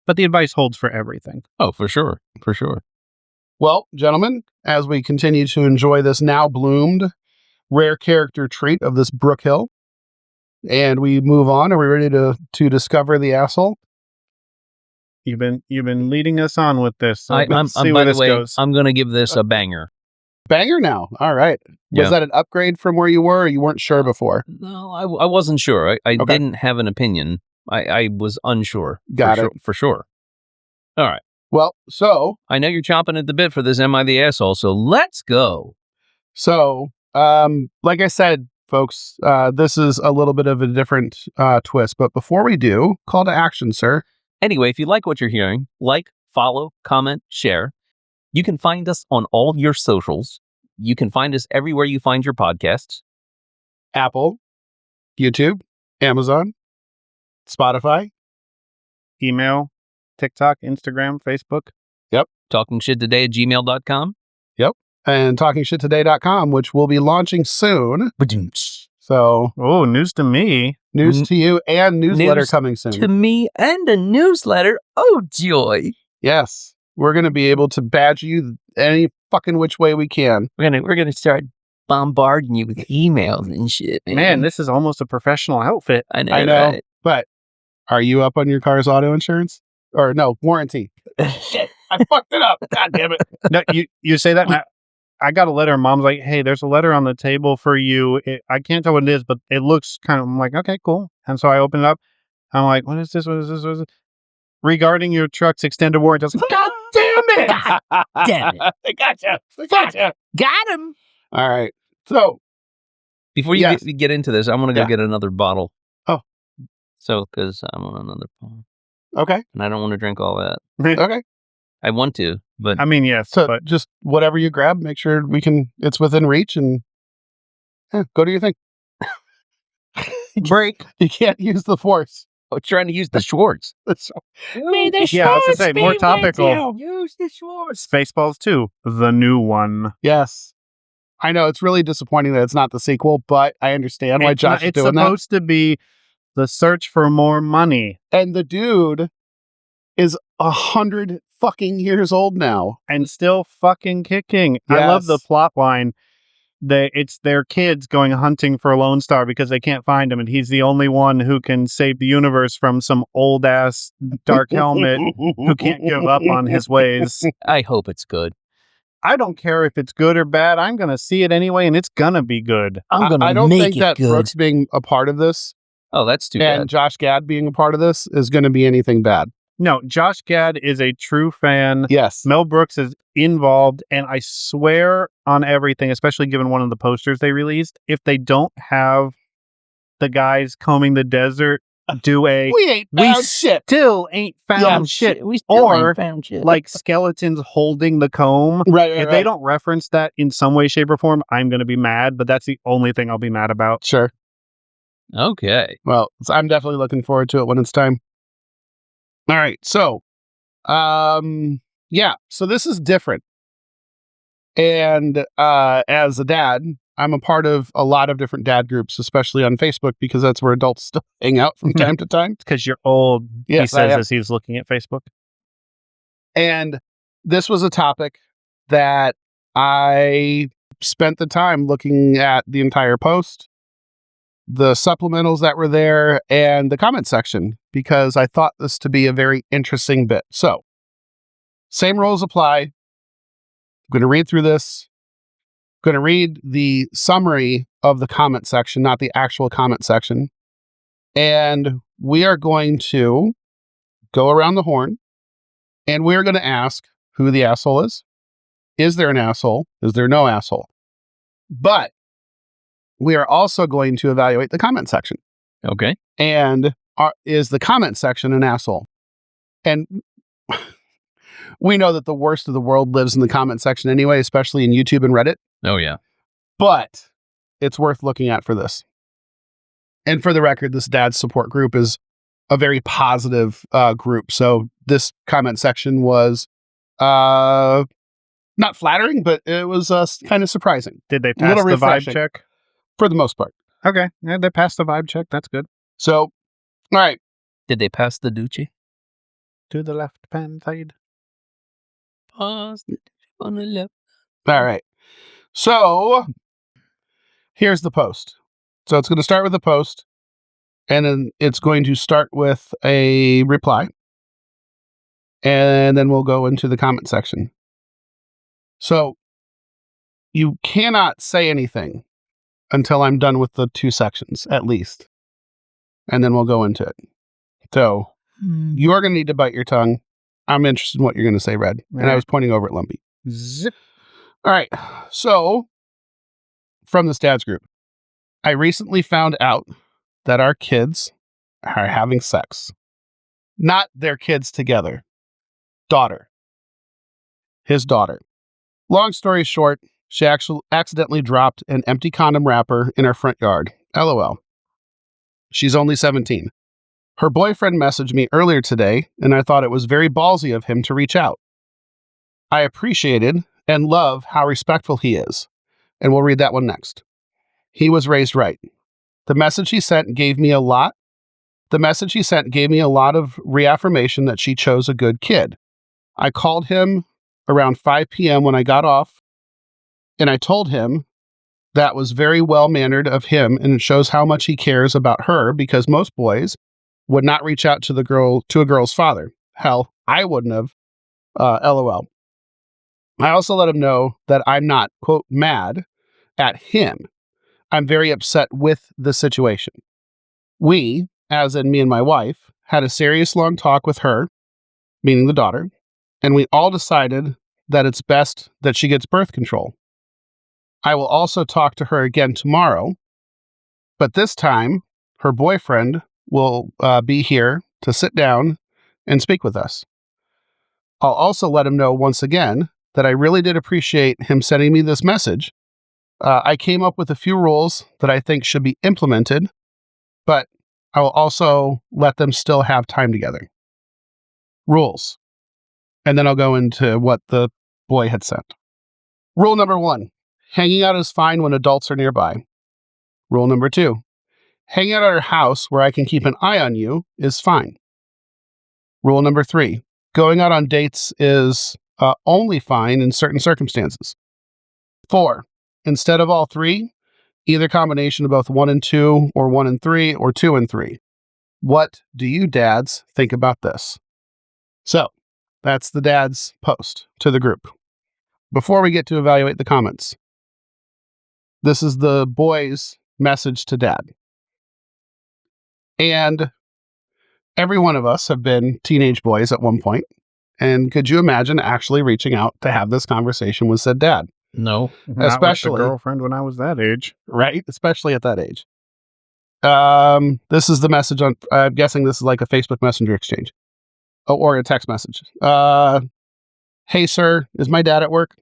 But the advice holds for everything. Oh, for sure. For sure. Well, gentlemen, as we continue to enjoy this now bloomed rare character treat of this Brook Hill, and we move on, are we ready to discover the asshole? You've been leading us on with this. So let's see by where the this way, goes. I'm going to give this a banger. Banger now. All right. Yeah. Was that an upgrade from where you were, or you weren't sure before? No, I wasn't sure. I didn't have an opinion. I was unsure. Got it. For sure. All right. Well, so... I know you're chomping at the bit for this Am I the Asshole, so let's go. So, like I said, folks, this is a little bit of a different twist. But before we do, call to action, sir. Anyway, if you like what you're hearing, like, follow, comment, share. You can find us on all your socials. You can find us everywhere you find your podcasts. Apple, YouTube, Amazon, Spotify, email, TikTok, Instagram, Facebook. Yep. TalkingShitToday@gmail.com. Yep. And TalkingShitToday.com, which will be launching soon. So, oh, news to me. News to you and newsletter News coming soon. To me and a newsletter. Oh, joy. Yes. We're going to be able to badge you any fucking which way we can. We're gonna start bombarding you with emails and shit. Man, this is almost a professional outfit. I know. Right? But are you up on your car's auto insurance? Or no, warranty. Shit, I fucked it up. God damn it. No, you say that. I got a letter. Mom's like, hey, there's a letter on the table for you. I can't tell what it is, but it looks kind of, I'm like, okay, cool. And so I open it up. I'm like, what is this? What is this? What is it? Regarding your truck's extended warranty. I was like, God damn it. Damn it. I gotcha. Got him. All right. So, Before you get into this, I'm going to go get another bottle. Oh. So, because I'm on another bottle. Okay. And I don't want to drink all that. Okay. I want to, but... I mean, yes. So, but just whatever you grab, make sure it's within reach and go do your thing. Break. You can't use the force. I was trying to use the Schwartz. May the yeah, I was going to say, more topical. Use the Schwartz. Spaceballs 2, the new one. Yes. I know, it's really disappointing that it's not the sequel, but I understand why Josh is doing that. It's supposed to be the search for more money. And the dude is 100 fucking years old now. And still fucking kicking. Yes. I love the plot line. It's their kids going hunting for Lone Star because they can't find him, and he's the only one who can save the universe from some old-ass Dark Helmet who can't give up on his ways. I hope it's good. I don't care if it's good or bad. I'm going to see it anyway, and it's going to be good. I'm going I to don't make think it that good. Brooks being a part of this Oh, that's too and bad. Josh Gad being a part of this is going to be anything bad. No, Josh Gad is a true fan. Yes. Mel Brooks is involved, and I swear on everything, especially given one of the posters they released, if they don't have the guys combing the desert do a We ain't we found shit. still ain't found Yeah, shit, We still or ain't found shit. like skeletons holding the comb. Right, If they don't reference that in some way, shape, or form, I'm going to be mad, but that's the only thing I'll be mad about. Sure. Okay. Well, I'm definitely looking forward to it when it's time. All right. So, yeah. So this is different. And as a dad, I'm a part of a lot of different dad groups, especially on Facebook, because that's where adults still hang out from time to time. Because you're old, Yes, he I says am. as he's looking at Facebook. And this was a topic that I spent the time looking at the entire post, the supplementals that were there, and the comment section, because I thought this to be a very interesting bit. So, same rules apply. I'm going to read through this. I'm going to read the summary of the comment section, not the actual comment section. And we are going to go around the horn, and we're going to ask who the asshole is. Is there an asshole? Is there no asshole? But we are also going to evaluate the comment section. Okay. And is the comment section an asshole? And we know that the worst of the world lives in the comment section anyway, especially in YouTube and Reddit. Oh, yeah. But it's worth looking at for this. And for the record, this dad support group is a very positive group. So this comment section was not flattering, but it was kind of surprising. Did they A pass little the vibe refreshing. check? For the most part. Okay. Yeah, they passed the vibe check. That's good. So, all right. Did they pass the Ducci? To the left hand side. Pass on the left. All right. So, here's the post. So, it's going to start with a post, and then it's going to start with a reply, and then we'll go into the comment section. So, you cannot say anything until I'm done with the two sections, at least. And then we'll go into it. So, you're going to need to bite your tongue. I'm interested in what you're going to say, Red. And I was pointing over at Lumpy. Zip. All right. So, from the Stats group, I recently found out that our kids are having sex. Not their kids together. Daughter. His daughter. Long story short, she actually accidentally dropped an empty condom wrapper in her front yard. LOL. She's only 17. Her boyfriend messaged me earlier today, and I thought it was very ballsy of him to reach out. I appreciated and love how respectful he is, and we'll read that one next. He was raised right. The message he sent gave me a lot of reaffirmation that she chose a good kid. I called him around 5 p.m. when I got off, and I told him that was very well-mannered of him, and it shows how much he cares about her, because most boys would not reach out to a girl's father. Hell, I wouldn't have. LOL. I also let him know that I'm not, quote, mad at him. I'm very upset with the situation. We, as in me and my wife, had a serious long talk with her, meaning the daughter, and we all decided that it's best that she gets birth control. I will also talk to her again tomorrow, but this time her boyfriend will be here to sit down and speak with us. I'll also let him know once again that I really did appreciate him sending me this message. I came up with a few rules that I think should be implemented, but I will also let them still have time together. Rules. And then I'll go into what the boy had sent. Rule number 1, hanging out is fine when adults are nearby. Rule number 2, hanging out at our house where I can keep an eye on you is fine. Rule number 3, going out on dates is only fine in certain circumstances. 4, instead of all 3, either combination of both 1 and 2, or 1 and 3, or 2 and 3. What do you dads think about this? So, that's the dad's post to the group. before we get to evaluate the comments, this is the boy's message to dad. And every one of us have been teenage boys at one point. And could you imagine actually reaching out to have this conversation with said dad? No. Not Especially with the girlfriend when I was that age. Right? Especially at that age. This is the message on, I'm guessing this is like a Facebook Messenger exchange. Oh, or a text message. Hey, sir, is my dad at work?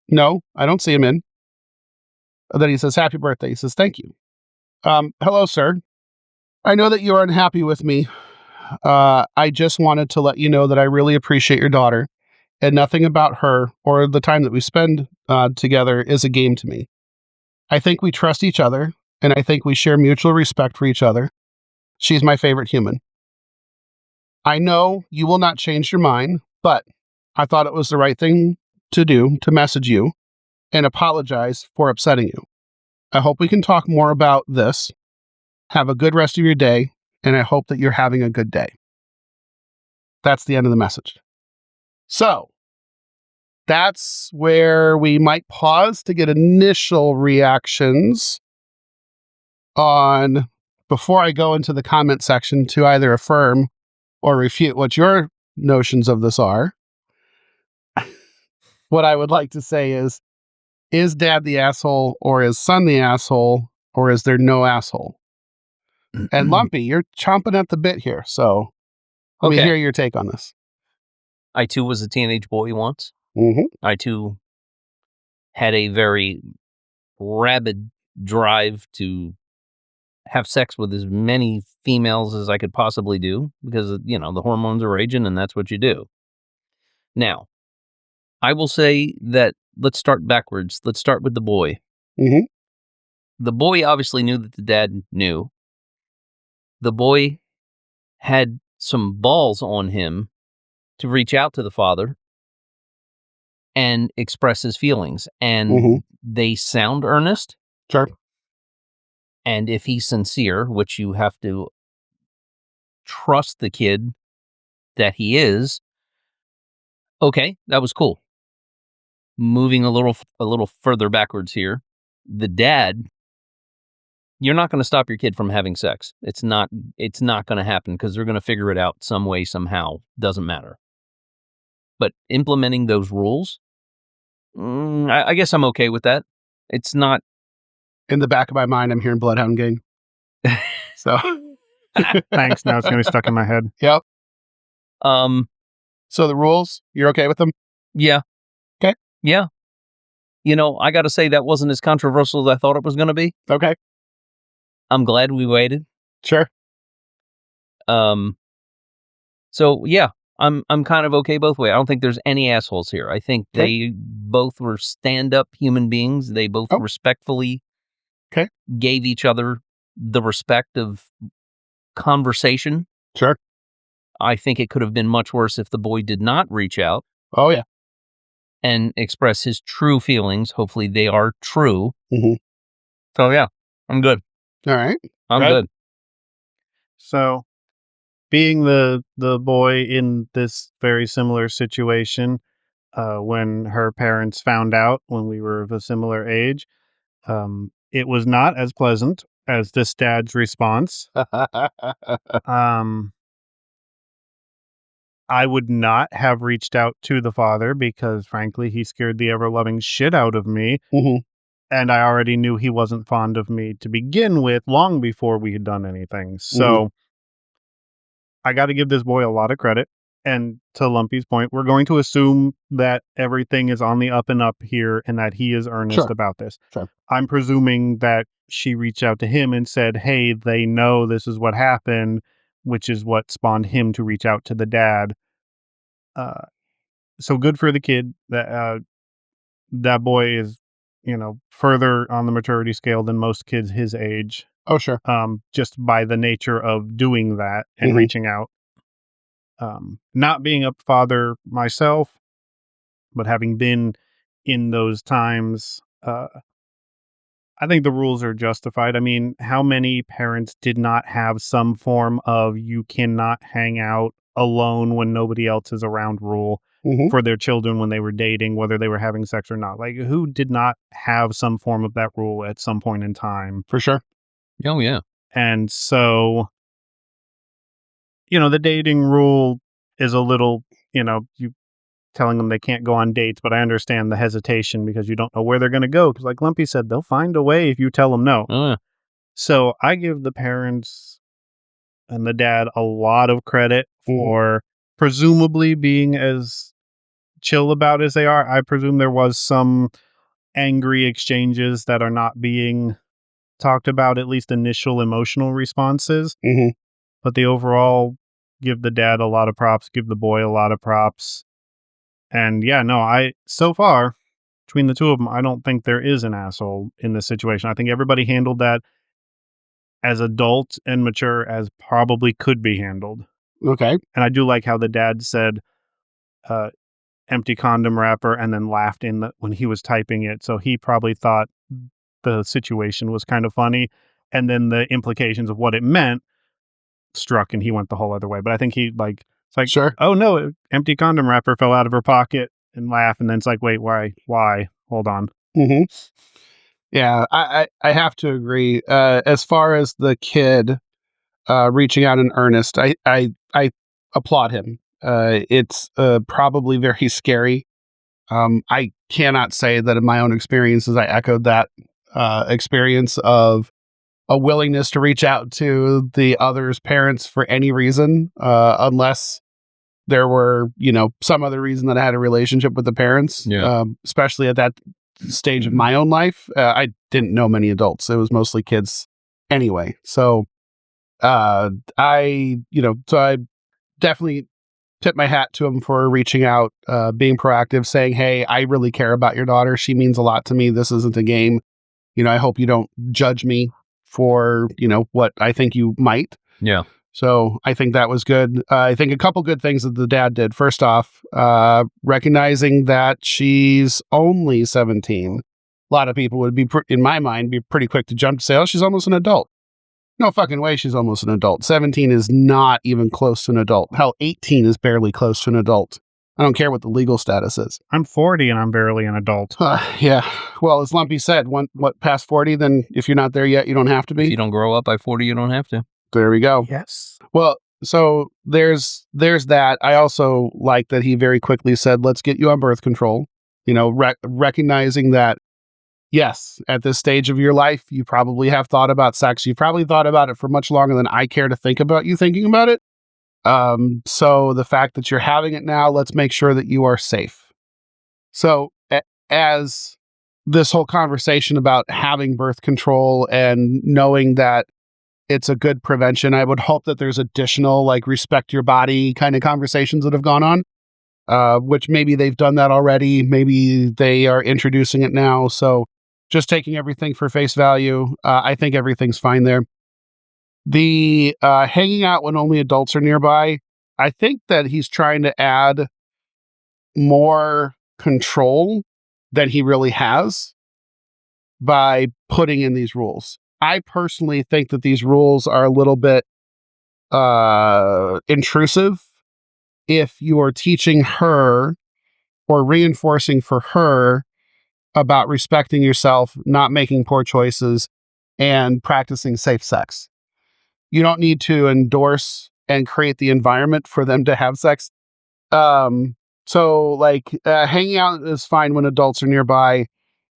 No, I don't see him in. Then he says, happy birthday. He says, thank you. Hello, sir. I know that you are unhappy with me. I just wanted to let you know that I really appreciate your daughter, and nothing about her or the time that we spend together is a game to me. I think we trust each other, and I think we share mutual respect for each other. She's my favorite human. I know you will not change your mind, but I thought it was the right thing to do to message you and apologize for upsetting you. I hope we can talk more about this. Have a good rest of your day, and I hope that you're having a good day. That's the end of the message. So, that's where we might pause to get initial reactions on, before I go into the comment section to either affirm or refute what your notions of this are. What I would like to say is dad the asshole, or is son the asshole, or is there no asshole? And Lumpy, you're chomping at the bit here, so let me hear your take on this. I too was a teenage boy once. Mm-hmm. I too had a very rabid drive to have sex with as many females as I could possibly do because, you know, the hormones are raging and that's what you do. Now, I will say that let's start backwards. Let's start with the boy. Mm-hmm. The boy obviously knew that the dad knew. The boy had some balls on him to reach out to the father and express his feelings. And they sound earnest. Sure. And if he's sincere, which you have to trust the kid that he is, okay, that was cool. Moving a little further backwards here, the dad, you're not going to stop your kid from having sex. It's not going to happen because they're going to figure it out some way, somehow. Doesn't matter. But implementing those rules, I guess I'm okay with that. It's not. In the back of my mind, I'm hearing Bloodhound Gang. So, Thanks. Now it's going to be stuck in my head. Yep. So the rules, you're okay with them? Yeah. Okay. Yeah. You know, I got to say that wasn't as controversial as I thought it was going to be. Okay. I'm glad we waited. Sure. So yeah, I'm kind of okay both ways. I don't think there's any assholes here. I think they both were stand-up human beings. They both respectfully gave each other the respect of conversation. Sure. I think it could have been much worse if the boy did not reach out. Oh, yeah. And express his true feelings. Hopefully they are true. Mm-hmm. So yeah, I'm good. All right. I'm good. So, being the boy in this very similar situation, when her parents found out when we were of a similar age, it was not as pleasant as this dad's response. I would not have reached out to the father because, frankly, he scared the ever-loving shit out of me. Mm-hmm. And I already knew he wasn't fond of me to begin with long before we had done anything. So I got to give this boy a lot of credit. And to Lumpy's point, we're going to assume that everything is on the up and up here and that he is earnest about this. Sure. I'm presuming that she reached out to him and said, hey, they know this is what happened, which is what spawned him to reach out to the dad. So good for the kid. That boy is, you know, further on the maturity scale than most kids his age. Oh, sure. Just by the nature of doing that and reaching out. Not being a father myself, but having been in those times, I think the rules are justified. I mean, how many parents did not have some form of you cannot hang out alone when nobody else is around rule? for their children when they were dating, whether they were having sex or not. Like, who did not have some form of that rule at some point in time? For sure. Oh, yeah. And so, the dating rule is a little, you telling them they can't go on dates, but I understand the hesitation because you don't know where they're going to go. Because like Lumpy said, they'll find a way if you tell them no. Oh, yeah. So I give the parents and the dad a lot of credit for presumably being as chill about as they are. I presume there was some angry exchanges that are not being talked about, at least initial emotional responses. But the overall, give the dad a lot of props, give the boy a lot of props. And yeah, no, so far, between the two of them, I don't think there is an asshole in this situation. I think everybody handled that as adult and mature as probably could be handled. Okay. And I do like how the dad said, empty condom wrapper, and then laughed when he was typing it. So he probably thought the situation was kind of funny. And then the implications of what it meant struck, and he went the whole other way. But I think it's like, Sure. Oh no, empty condom wrapper fell out of her pocket, and laugh. And then it's like, wait, why? Hold on. Yeah, I have to agree. As far as the kid reaching out in earnest, I applaud him. It's probably very scary. I cannot say that in my own experiences I echoed that experience of a willingness to reach out to the other's parents for any reason, unless there were, some other reason that I had a relationship with the parents. Yeah. Especially at that stage of my own life. I didn't know many adults. It was mostly kids anyway. So I definitely tip my hat to him for reaching out, being proactive, saying, hey, I really care about your daughter. She means a lot to me. This isn't a game. I hope you don't judge me for, what I think you might. Yeah. So I think that was good. I think a couple good things that the dad did. First off, recognizing that she's only 17. A lot of people would be, in my mind, be pretty quick to jump to say, oh, she's almost an adult. No fucking way she's almost an adult. 17 is not even close to an adult. Hell, 18 is barely close to an adult. I don't care what the legal status is. I'm 40 and I'm barely an adult. Yeah. Well, as Lumpy said, past 40, then if you're not there yet, you don't have to be. If you don't grow up by 40, you don't have to. There we go. Yes. Well, so there's that. I also like that he very quickly said, let's get you on birth control. Recognizing that, yes, at this stage of your life, you probably have thought about sex. You've probably thought about it for much longer than I care to think about you thinking about it. So the fact that you're having it now, let's make sure that you are safe. So as this whole conversation about having birth control and knowing that it's a good prevention, I would hope that there's additional respect your body kind of conversations that have gone on, which maybe they've done that already. Maybe they are introducing it now. So just taking everything for face value, I think everything's fine there. The hanging out when only adults are nearby, I think that he's trying to add more control than he really has by putting in these rules. I personally think that these rules are a little bit intrusive if you are teaching her or reinforcing for her about respecting yourself, not making poor choices, and practicing safe sex. You don't need to endorse and create the environment for them to have sex. Hanging out is fine when adults are nearby.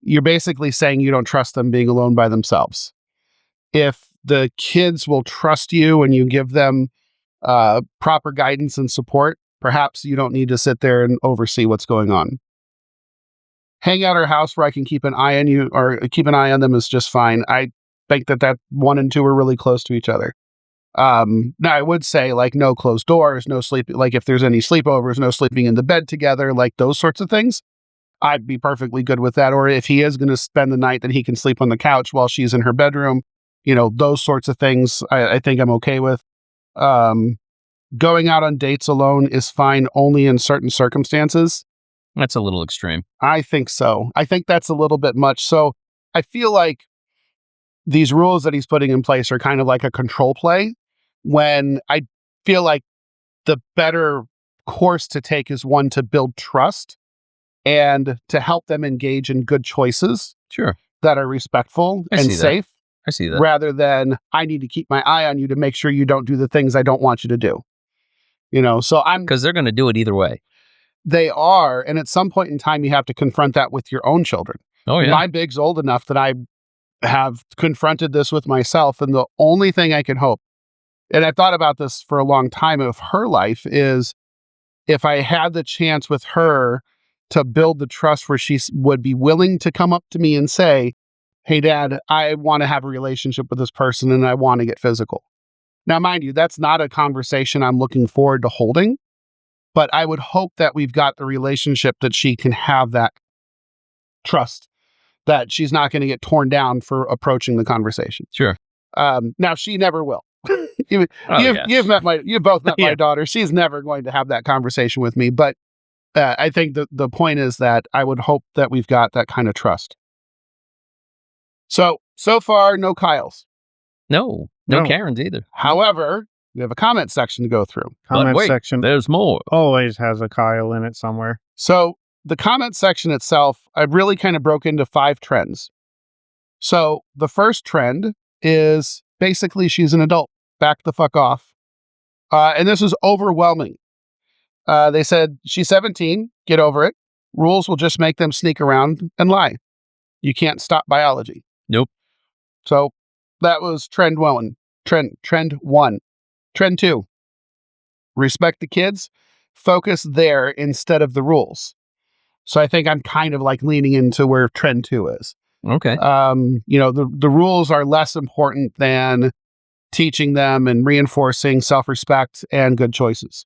You're basically saying you don't trust them being alone by themselves. If the kids will trust you and you give them proper guidance and support, perhaps you don't need to sit there and oversee what's going on. Hang out at our house where I can keep an eye on you or keep an eye on them is just fine. I think that 1 and 2 are really close to each other. Now I would say no closed doors, no sleep. If there's any sleepovers, no sleeping in the bed together, those sorts of things. I'd be perfectly good with that. Or if he is going to spend the night, then he can sleep on the couch while she's in her bedroom. Those sorts of things I think I'm okay with. Going out on dates alone is fine only in certain circumstances. That's a little extreme. I think so. I think that's a little bit much. So I feel like these rules that he's putting in place are kind of like a control play, when I feel like the better course to take is one to build trust and to help them engage in good choices Sure. that are respectful I and see that. safe, I see that. rather than I need to keep my eye on you to make sure you don't do the things I don't want you to do. So Because they're going to do it either way. they are, and at some point in time, you have to confront that with your own children. Oh, yeah. My big's old enough that I have confronted this with myself, and the only thing I can hope, and I've thought about this for a long time of her life, is if I had the chance with her to build the trust where she would be willing to come up to me and say, hey, Dad, I want to have a relationship with this person and I want to get physical. Now, mind you, that's not a conversation I'm looking forward to holding, but I would hope that we've got the relationship that she can have that trust, that she's not going to get torn down for approaching the conversation. Sure. Now, she never will. You've both met my Yeah. daughter. She's never going to have that conversation with me. But I think the point is that I would hope that we've got that kind of trust. So far, no Kyles. No No. Karens either. However, we have a comment section to go through. Comment But wait, section there's more. always has a Kyle in it somewhere. So the comment section itself, I really kind of broke into 5 trends. So the first trend is basically she's an adult. Back the fuck off. And this is overwhelming. They said, she's 17, get over it. Rules will just make them sneak around and lie. You can't stop biology. Nope. So that was trend 1. Trend 1. Trend 2. Respect the kids. Focus there instead of the rules. So I think I'm kind of like leaning into where trend 2 is. Okay. The rules are less important than teaching them and reinforcing self-respect and good choices.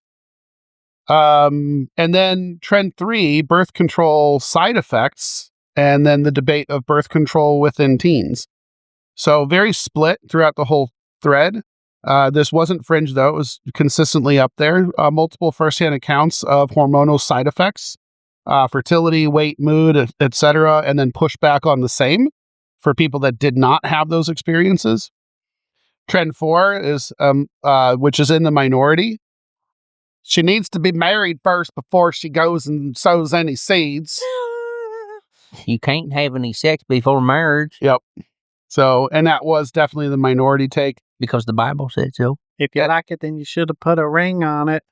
And then trend 3, birth control side effects, and then the debate of birth control within teens. So very split throughout the whole thread. This wasn't fringe, though. It was consistently up there. Multiple firsthand accounts of hormonal side effects, fertility, weight, mood, etc., and then pushback on the same for people that did not have those experiences. Trend 4 is, which is in the minority. She needs to be married first before she goes and sows any seeds. You can't have any sex before marriage. Yep. So, and that was definitely the minority take. Because the Bible said so. If you like it, then you should have put a ring on it.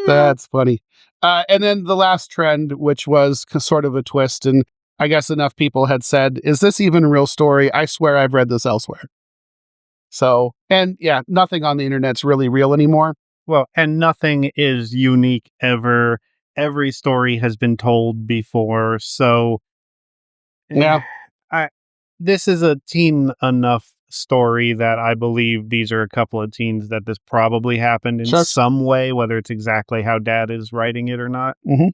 That's funny. And then the last trend, which was sort of a twist, and I guess enough people had said, is this even a real story? I swear I've read this elsewhere. So, and yeah, nothing on the internet's really real anymore. Well, and nothing is unique ever. Every story has been told before. So, Yeah. This is a teen enough story that I believe these are a couple of teens that this probably happened in Sure. some way, whether it's exactly how Dad is writing it or not. No,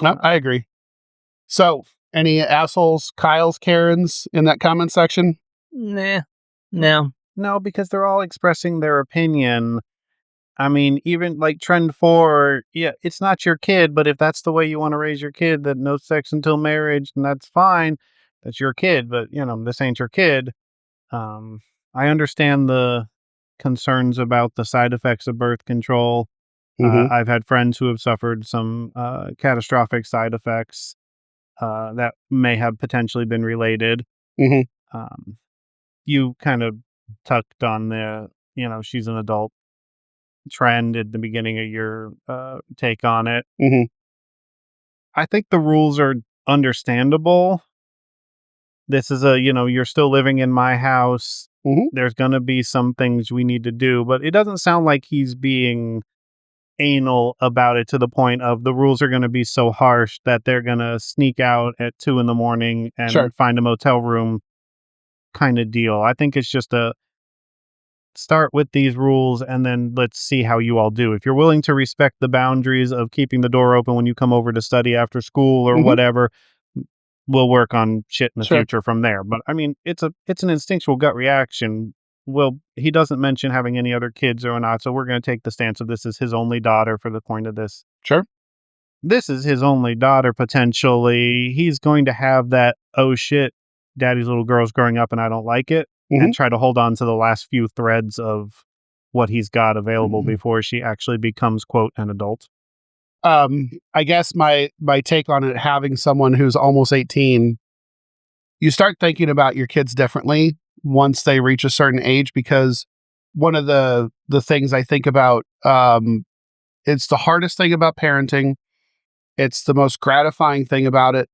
I agree. So, any assholes, Kyles, Karens in that comment section? Nah. No. No, because they're all expressing their opinion. I mean, even like trend 4, yeah, it's not your kid, but if that's the way you want to raise your kid, that no sex until marriage, and that's fine. That's your kid, but this ain't your kid. I understand the concerns about the side effects of birth control. I've had friends who have suffered some catastrophic side effects that may have potentially been related. You kind of tucked on the, she's an adult trend at the beginning of your take on it. I think the rules are understandable. This is you're still living in my house. There's going to be some things we need to do, but it doesn't sound like he's being anal about it to the point of the rules are going to be so harsh that they're going to sneak out at 2 a.m. and find a motel room kind of deal. I think it's just a start with these rules and then let's see how you all do. If you're willing to respect the boundaries of keeping the door open when you come over to study after school or whatever, we'll work on shit in the future from there. But I mean, it's an instinctual gut reaction. Well, he doesn't mention having any other kids or not, so we're going to take the stance of this is his only daughter for the point of this. Sure. This is his only daughter, potentially. He's going to have that, oh shit, daddy's little girl's growing up and I don't like it, and try to hold on to the last few threads of what he's got available Mhm. before she actually becomes, quote, an adult. I guess my take on it, having someone who's almost 18, you start thinking about your kids differently once they reach a certain age, because one of the things I think about, it's the hardest thing about parenting. It's the most gratifying thing about it.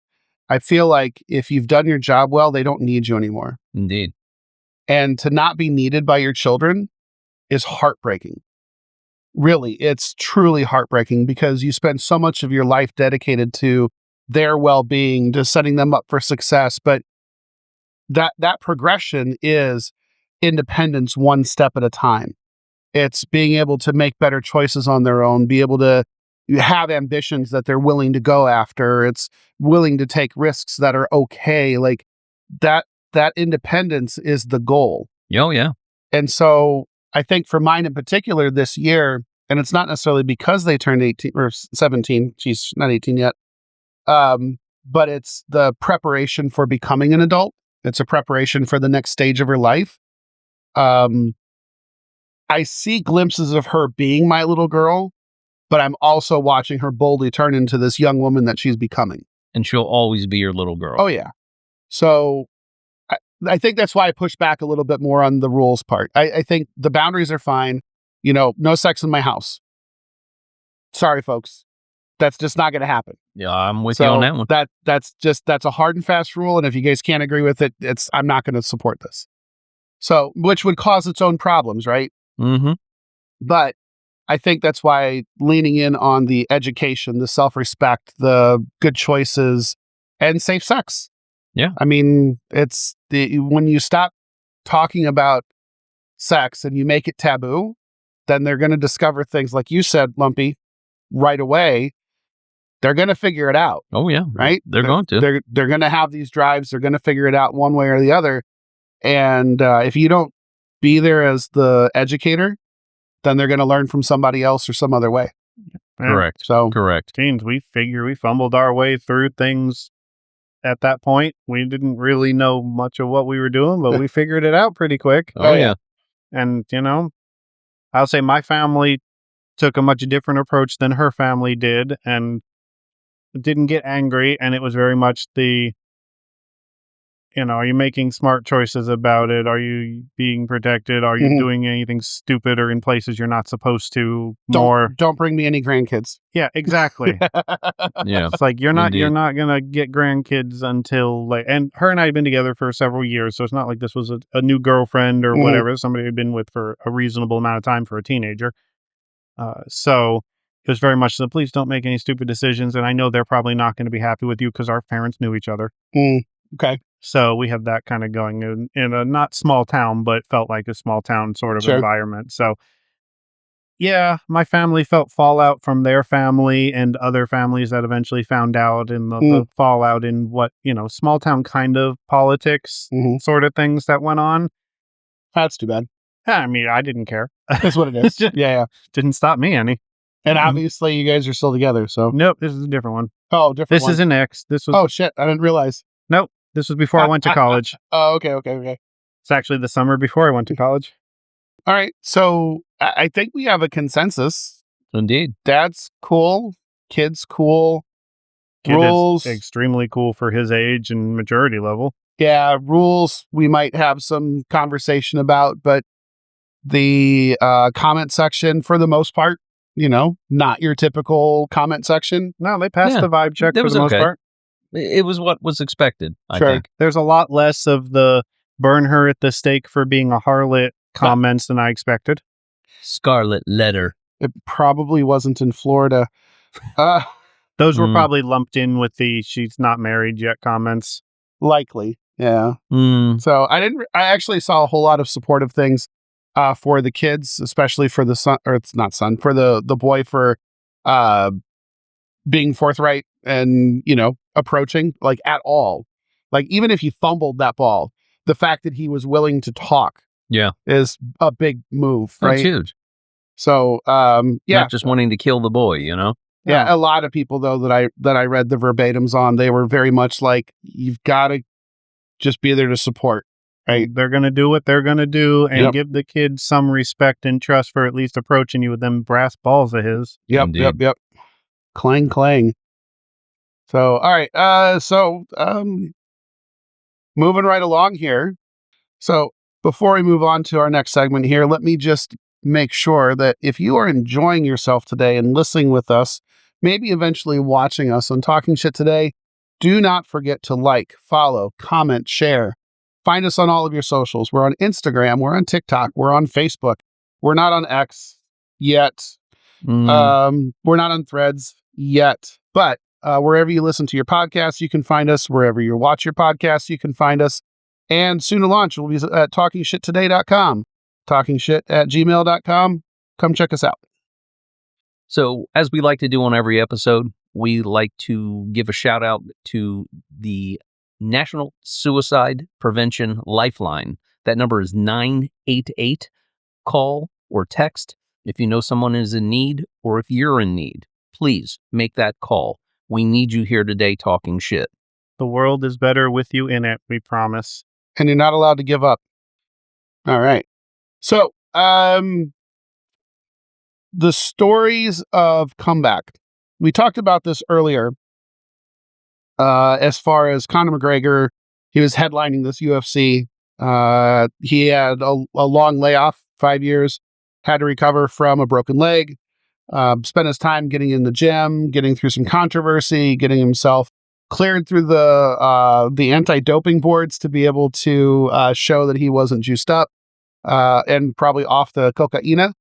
I feel like if you've done your job well, they don't need you anymore. Indeed. And to not be needed by your children is heartbreaking. Really, it's truly heartbreaking, because you spend so much of your life dedicated to their well-being, to setting them up for success. But that progression is independence one step at a time. It's being able to make better choices on their own, be able to have ambitions that they're willing to go after. It's willing to take risks that are okay. Like that independence is the goal. Oh, yeah. And so I think for mine in particular this year, and it's not necessarily because they turned 18 or 17, she's not 18 yet, but it's the preparation for becoming an adult. It's a preparation for the next stage of her life. I see glimpses of her being my little girl, but I'm also watching her boldly turn into this young woman that she's becoming. And she'll always be your little girl. Oh, yeah. So I think that's why I push back a little bit more on the rules part. I think the boundaries are fine. You know, no sex in my house. Sorry, folks. That's just not going to happen. Yeah, I'm with you on that one. That's a hard and fast rule. And if you guys can't agree with it, I'm not going to support this. So, which would cause its own problems, right? Mm-hmm. But I think that's why leaning in on the education, the self-respect, the good choices, and safe sex. Yeah. I mean, it's when you stop talking about sex and you make it taboo, then they're going to discover things like you said, Lumpy, right away. They're going to figure it out. Oh, yeah. Right? They're going to. They're going to have these drives. They're going to figure it out one way or the other. And if you don't be there as the educator, then they're going to learn from somebody else or some other way. Correct. So correct. Teens, we fumbled our way through things at that point. We didn't really know much of what we were doing, but we figured it out pretty quick. Oh, yeah. And, you know, I'll say my family took a much different approach than her family did and didn't get angry. And it was very much the, you know, are you making smart choices about it? Are you being protected? Are you doing anything stupid or in places you're not supposed to? Don't bring me any grandkids. Yeah, exactly. Yeah. It's like you're not Indeed. gonna get grandkids until like, and her and I had been together for several years, so it's not like this was a new girlfriend or whatever. Somebody had been with for a reasonable amount of time for a teenager. So it was very much so, please don't make any stupid decisions, and I know they're probably not going to be happy with you because our parents knew each other. Okay. So we have that kind of going in a not small town, but felt like a small town sort of environment. So yeah, my family felt fallout from their family and other families that eventually found out, and the fallout in what, you know, small town kind of politics sort of things that went on. That's too bad. I mean, I didn't care. That's what it is. Yeah. Didn't stop me any. And obviously you guys are still together, so. Nope, this is a different one. Oh, different This one. is an ex. This was. Oh, shit. I didn't realize. Nope, this was before I went to college. Oh, okay. It's actually the summer before I went to college. All right. So I think we have a consensus. Indeed. Dad's cool. Kid's cool. Kid Rules. is extremely cool for his age and maturity level. Yeah, rules we might have some conversation about, but the comment section, for the most part, you know, not your typical comment section. No, they passed Yeah, the vibe check that for was the most okay. part. It was what was expected, I Sure. think. There's a lot less of the burn her at the stake for being a harlot comments than I expected. Scarlet letter. It probably wasn't in Florida. Those were probably lumped in with the she's not married yet comments. Likely. Yeah. Mm. So I actually saw a whole lot of supportive things for the kids, especially for the son, or it's not son, for the boy, for being forthright and, you know, approaching, like, at all. Like, even if he fumbled that ball, the fact that he was willing to talk is a big move, right? That's huge. So yeah. Not just wanting to kill the boy, you know? Yeah, a lot of people though that I read the verbatims on, they were very much like, you've got to just be there to support. Right. They're going to do what they're going to do and Yep. give the kid some respect and trust for at least approaching you with them brass balls of his. Yep. Indeed. Yep. Clang, clang. So, all right. Moving right along here. So before we move on to our next segment here, let me just make sure that if you are enjoying yourself today and listening with us, maybe eventually watching us on Talking Shit Today, do not forget to like, follow, comment, share. Find us on all of your socials. We're on Instagram. We're on TikTok. We're on Facebook. We're not on X yet. Mm. We're not on Threads yet. But wherever you listen to your podcasts, you can find us. Wherever you watch your podcasts, you can find us. And soon to launch, we'll be at TalkingShitToday.com, TalkingShit@gmail.com. Come check us out. So, as we like to do on every episode, we like to give a shout out to the National Suicide Prevention Lifeline. That number is 988. Call or text if you know someone is in need or if you're in need. Please make that call. We need you here today talking shit. The world is better with you in it, we promise. And you're not allowed to give up. All right. So, the stories of comeback. We talked about this earlier. As far as Conor McGregor, he was headlining this UFC. He had a long layoff, 5 years, had to recover from a broken leg, spent his time getting in the gym, getting through some controversy, getting himself cleared through the anti-doping boards to be able to show that he wasn't juiced up and probably off the cocaine,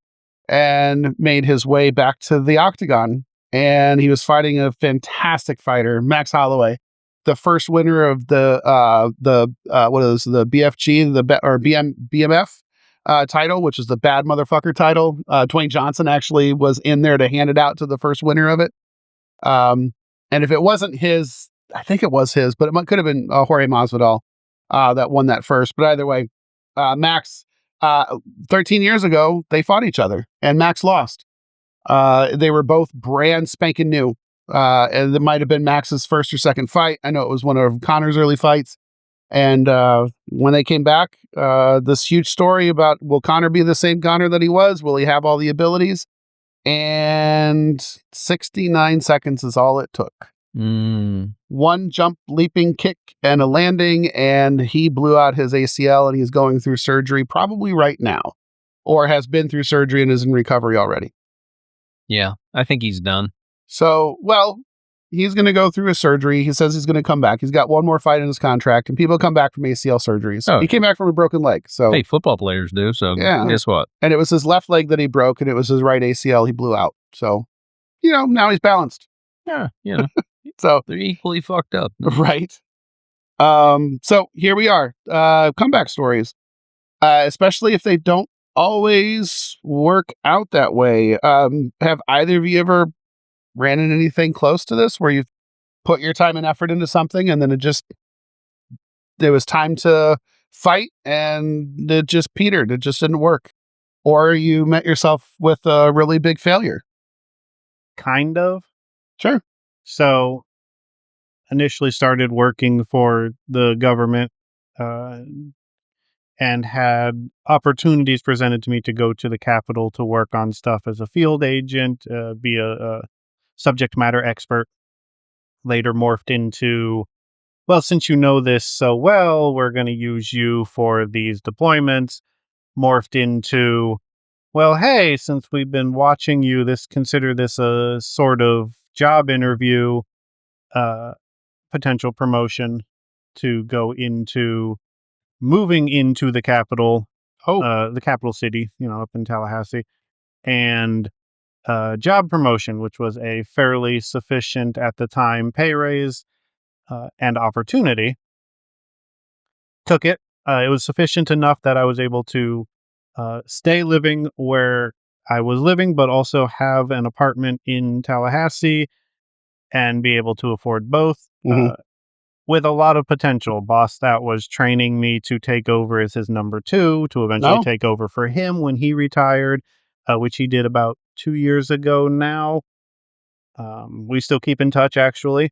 and made his way back to the octagon. And he was fighting a fantastic fighter, Max Holloway, the first winner of the BFG, BMF title, which is the bad motherfucker title. Dwayne Johnson actually was in there to hand it out to the first winner of it. And if it wasn't his, I think it was his, but it could have been Jorge Masvidal that won that first. But either way, Max, 13 years ago, they fought each other, and Max lost. They were both brand spanking new. And it might have been Max's first or second fight. I know it was one of Conor's early fights. And when they came back, this huge story about, will Conor be the same Conor that he was? Will he have all the abilities? And 69 seconds is all it took. One jump, leaping kick, and a landing, and he blew out his ACL, and he's going through surgery probably right now, or has been through surgery and is in recovery already. Yeah, I think he's done. So, well, he's going to go through his surgery. He says he's going to come back. He's got one more fight in his contract, and people come back from ACL surgeries. Oh. He came back from a broken leg. So, hey, football players do. So, yeah. Guess what? And it was his left leg that he broke, and it was his right ACL he blew out. So, now he's balanced. Yeah, So they're equally fucked up. Right. So here we are. Comeback stories, especially if they don't always work out that way. Have either of you ever ran into anything close to this where you've put your time and effort into something and then there was time to fight and it just petered. It just didn't work. Or you met yourself with a really big failure? Kind of. Sure. So, initially started working for the government and had opportunities presented to me to go to the Capitol to work on stuff as a field agent, be a subject matter expert. Later morphed into, well, since you know this so well, we're going to use you for these deployments. Morphed into, well, hey, since we've been watching you, consider this a sort of job interview, potential promotion to go into moving into the capital, the capital city, up in Tallahassee, and job promotion, which was a fairly sufficient at the time pay raise and opportunity. Took it. It was sufficient enough that I was able to stay living where I was living, but also have an apartment in Tallahassee and be able to afford both. With a lot of potential. Boss that was training me to take over as his number 2, to eventually take over for him when he retired, which he did about 2 years ago now. We still keep in touch, actually.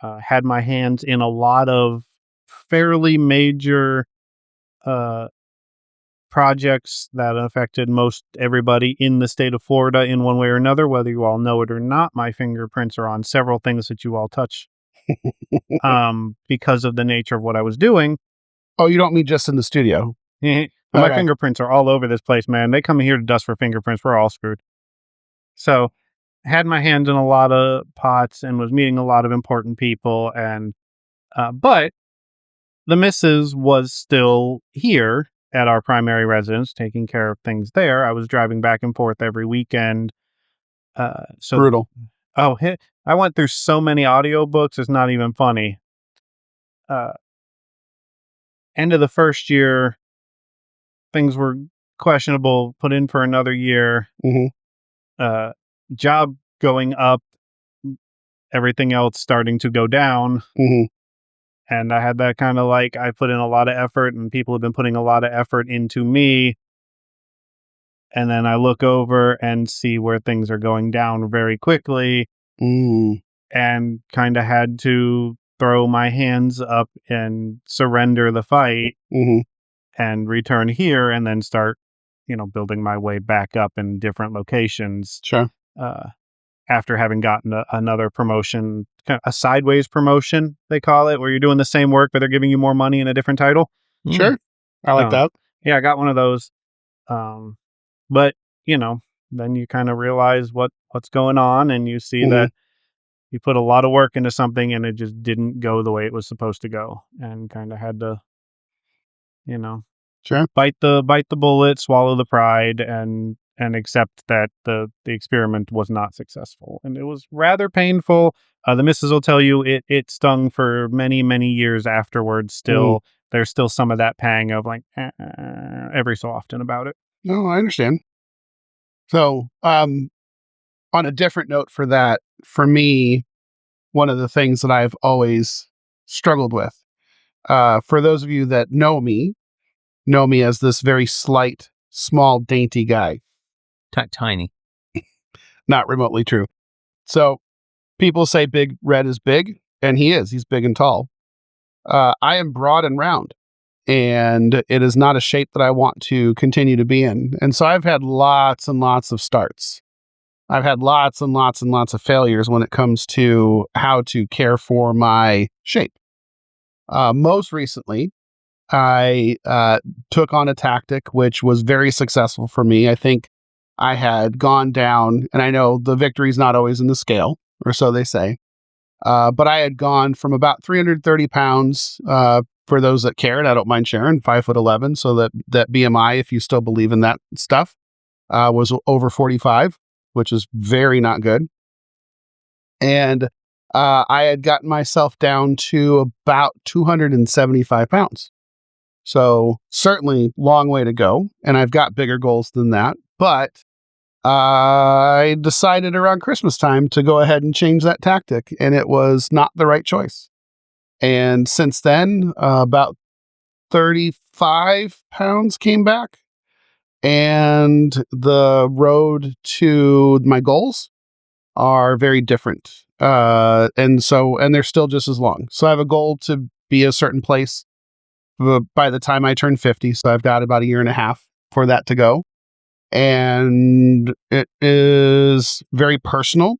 Had my hands in a lot of fairly major projects that affected most everybody in the state of Florida in one way or another, whether you all know it or not. My fingerprints are on several things that you all touch because of the nature of what I was doing. Oh, you don't mean just in the studio? My Okay. fingerprints are all over this place, man. They come here to dust for fingerprints. We're all screwed. So had my hands in a lot of pots and was meeting a lot of important people. And but the missus was still here at our primary residence, taking care of things there. I was driving back and forth every weekend. So Brutal. Oh, I went through so many audiobooks, it's not even funny. End of the first year, things were questionable, put in for another year. Mm-hmm. Job going up, everything else starting to go down. Mm-hmm. And I had that kind of like, I put in a lot of effort and people have been putting a lot of effort into me. And then I look over and see where things are going down very quickly. And kind of had to throw my hands up and surrender the fight and return here and then start, building my way back up in different locations. Sure. After having gotten another promotion, kind of a sideways promotion, they call it, where you're doing the same work, but they're giving you more money in a different title. Sure. I like that. Yeah, I got one of those. But, then you kind of realize what's going on and you see that you put a lot of work into something and it just didn't go the way it was supposed to go, and kind of had to, Sure. bite the bullet, swallow the pride, and accept that the experiment was not successful. And it was rather painful. The missus will tell you it stung for many, many years afterwards. Still, there's still some of that pang of like every so often about it. No, I understand. So, on a different note for that, for me, one of the things that I've always struggled with, for those of you that know me as this very slight, small, dainty guy. Tiny. Not remotely true. So people say Big Red is big, and he is. He's big and tall. I am broad and round, and it is not a shape that I want to continue to be in. And so I've had lots and lots of starts. I've had lots and lots and lots of failures when it comes to how to care for my shape. Most recently, I took on a tactic which was very successful for me. I think I had gone down, and I know the victory's not always in the scale, or so they say, but I had gone from about 330 pounds, for those that care, and I don't mind sharing, 5'11", so that BMI, if you still believe in that stuff, was over 45, which is very not good. And I had gotten myself down to about 275 pounds. So certainly long way to go. And I've got bigger goals than that. But I decided around Christmas time to go ahead and change that tactic. And it was not the right choice. And since then, about 35 pounds came back. And the road to my goals are very different. And they're still just as long. So I have a goal to be a certain place by the time I turn 50. So I've got about a year and a half for that to go. And it is very personal.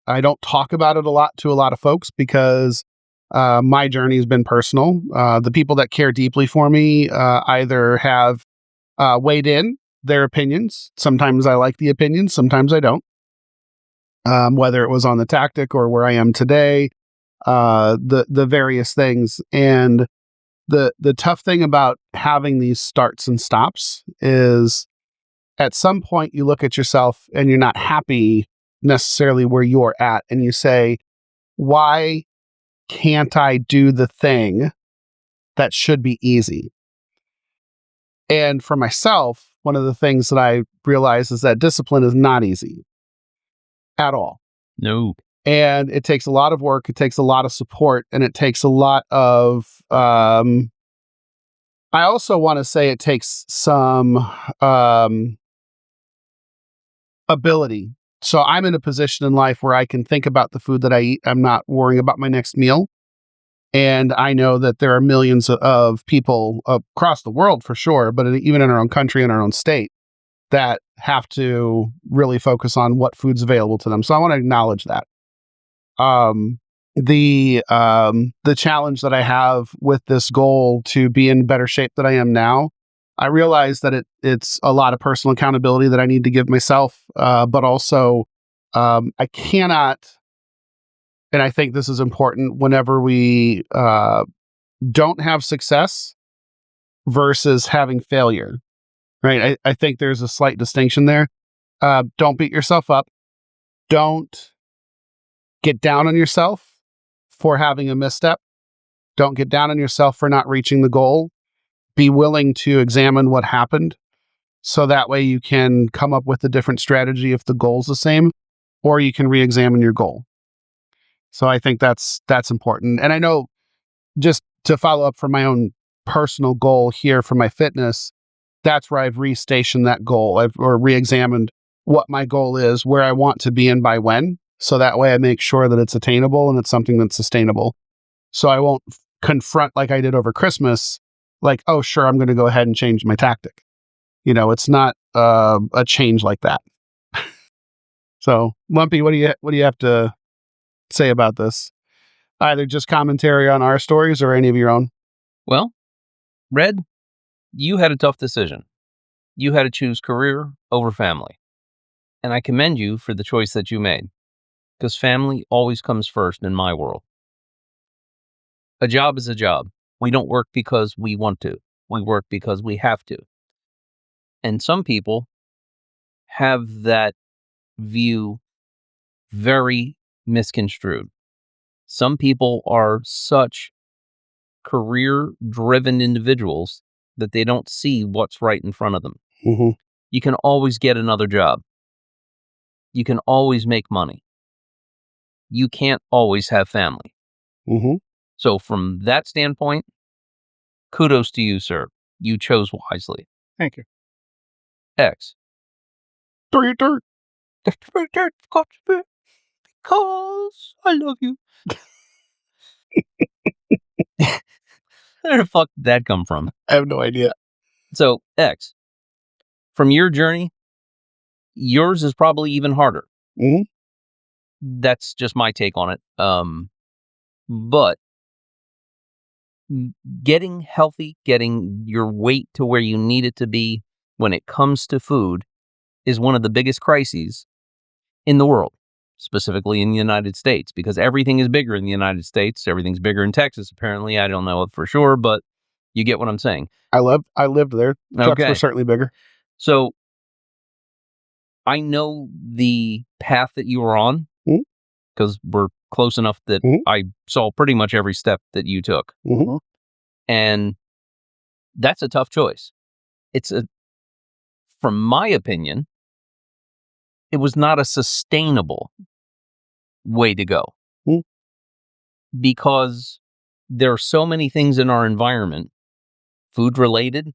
I don't talk about it a lot to a lot of folks because my journey has been personal. The people that care deeply for me either have weighed in their opinions. Sometimes I like the opinions, sometimes I don't. Whether it was on the tactic or where I am today, the various things. And the tough thing about having these starts and stops is at some point you look at yourself and you're not happy necessarily where you're at, and you say, why can't I do the thing that should be easy? And for myself, one of the things that I realize is that discipline is not easy at all. No. And it takes a lot of work. It takes a lot of support, and it takes a lot of, I also want to say it takes some, ability. So I'm in a position in life where I can think about the food that I eat. I'm not worrying about my next meal. And I know that there are millions of people across the world for sure, but even in our own country, in our own state, that have to really focus on what food's available to them. So I want to acknowledge that. The challenge that I have with this goal to be in better shape than I am now, I realize that it's a lot of personal accountability that I need to give myself, but also I cannot, and I think this is important whenever we don't have success versus having failure, right? I think there's a slight distinction there. Don't beat yourself up. Don't get down on yourself for having a misstep. Don't get down on yourself for not reaching the goal. Be willing to examine what happened so that way you can come up with a different strategy if the goal's the same, or you can re-examine your goal. So I think that's important. And I know, just to follow up for my own personal goal here for my fitness, that's where I've restationed that goal. Or re-examined what my goal is, where I want to be and by when. So that way I make sure that it's attainable and it's something that's sustainable. So I won't confront like I did over Christmas, like, oh, sure, I'm going to go ahead and change my tactic. It's not a change like that. So, Lumpy, what do you have to say about this? Either just commentary on our stories or any of your own. Well, Red, you had a tough decision. You had to choose career over family. And I commend you for the choice that you made, because family always comes first in my world. A job is a job. We don't work because we want to. We work because we have to. And some people have that view very misconstrued. Some people are such career-driven individuals that they don't see what's right in front of them. Mm-hmm. You can always get another job. You can always make money. You can't always have family. Mm-hmm. So from that standpoint, kudos to you, sir. You chose wisely. Thank you. X. Dirt. Because I love you. Where the fuck did that come from? I have no idea. So, X, from your journey, yours is probably even harder. Mm-hmm. That's just my take on it. But getting healthy, getting your weight to where you need it to be when it comes to food is one of the biggest crises in the world, specifically in the United States, because everything is bigger in the United States. Everything's bigger in Texas, apparently. I don't know it for sure, but you get what I'm saying. I lived there. Trucks were certainly bigger. So I know the path that you were on, because we're close enough that I saw pretty much every step that you took. Mm-hmm. And that's a tough choice. From my opinion, it was not a sustainable way to go. Because there are so many things in our environment, food related,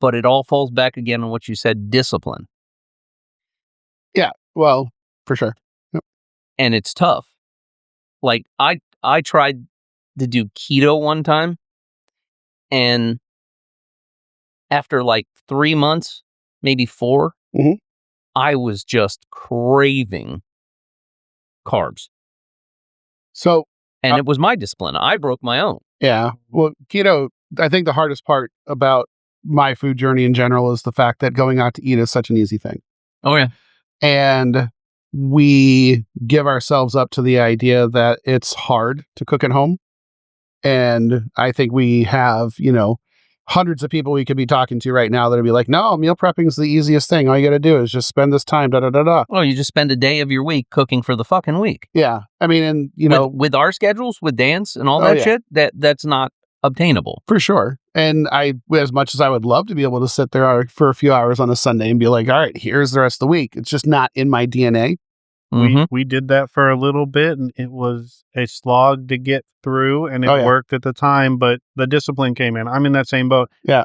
but it all falls back again on what you said, discipline. Yeah, well, for sure. Yep. And it's tough. Like I tried to do keto one time, and after like 3 months, maybe 4, I was just craving carbs. So, and it was my discipline. I broke my own. Yeah. Well, keto, I think the hardest part about my food journey in general is the fact that going out to eat is such an easy thing. Oh, yeah. And we give ourselves up to the idea that it's hard to cook at home. And I think we have, hundreds of people we could be talking to right now that'll be like, no, meal prepping is the easiest thing. All you got to do is just spend this time, Well, you just spend a day of your week cooking for the fucking week. Yeah. I mean, and with our schedules, with Dan's and all that shit, that's not obtainable. For sure. And as much as I would love to be able to sit there for a few hours on a Sunday and be like, all right, here's the rest of the week. It's just not in my DNA. We did that for a little bit, and it was a slog to get through, and it worked at the time, but the discipline came in. I'm in that same boat. Yeah.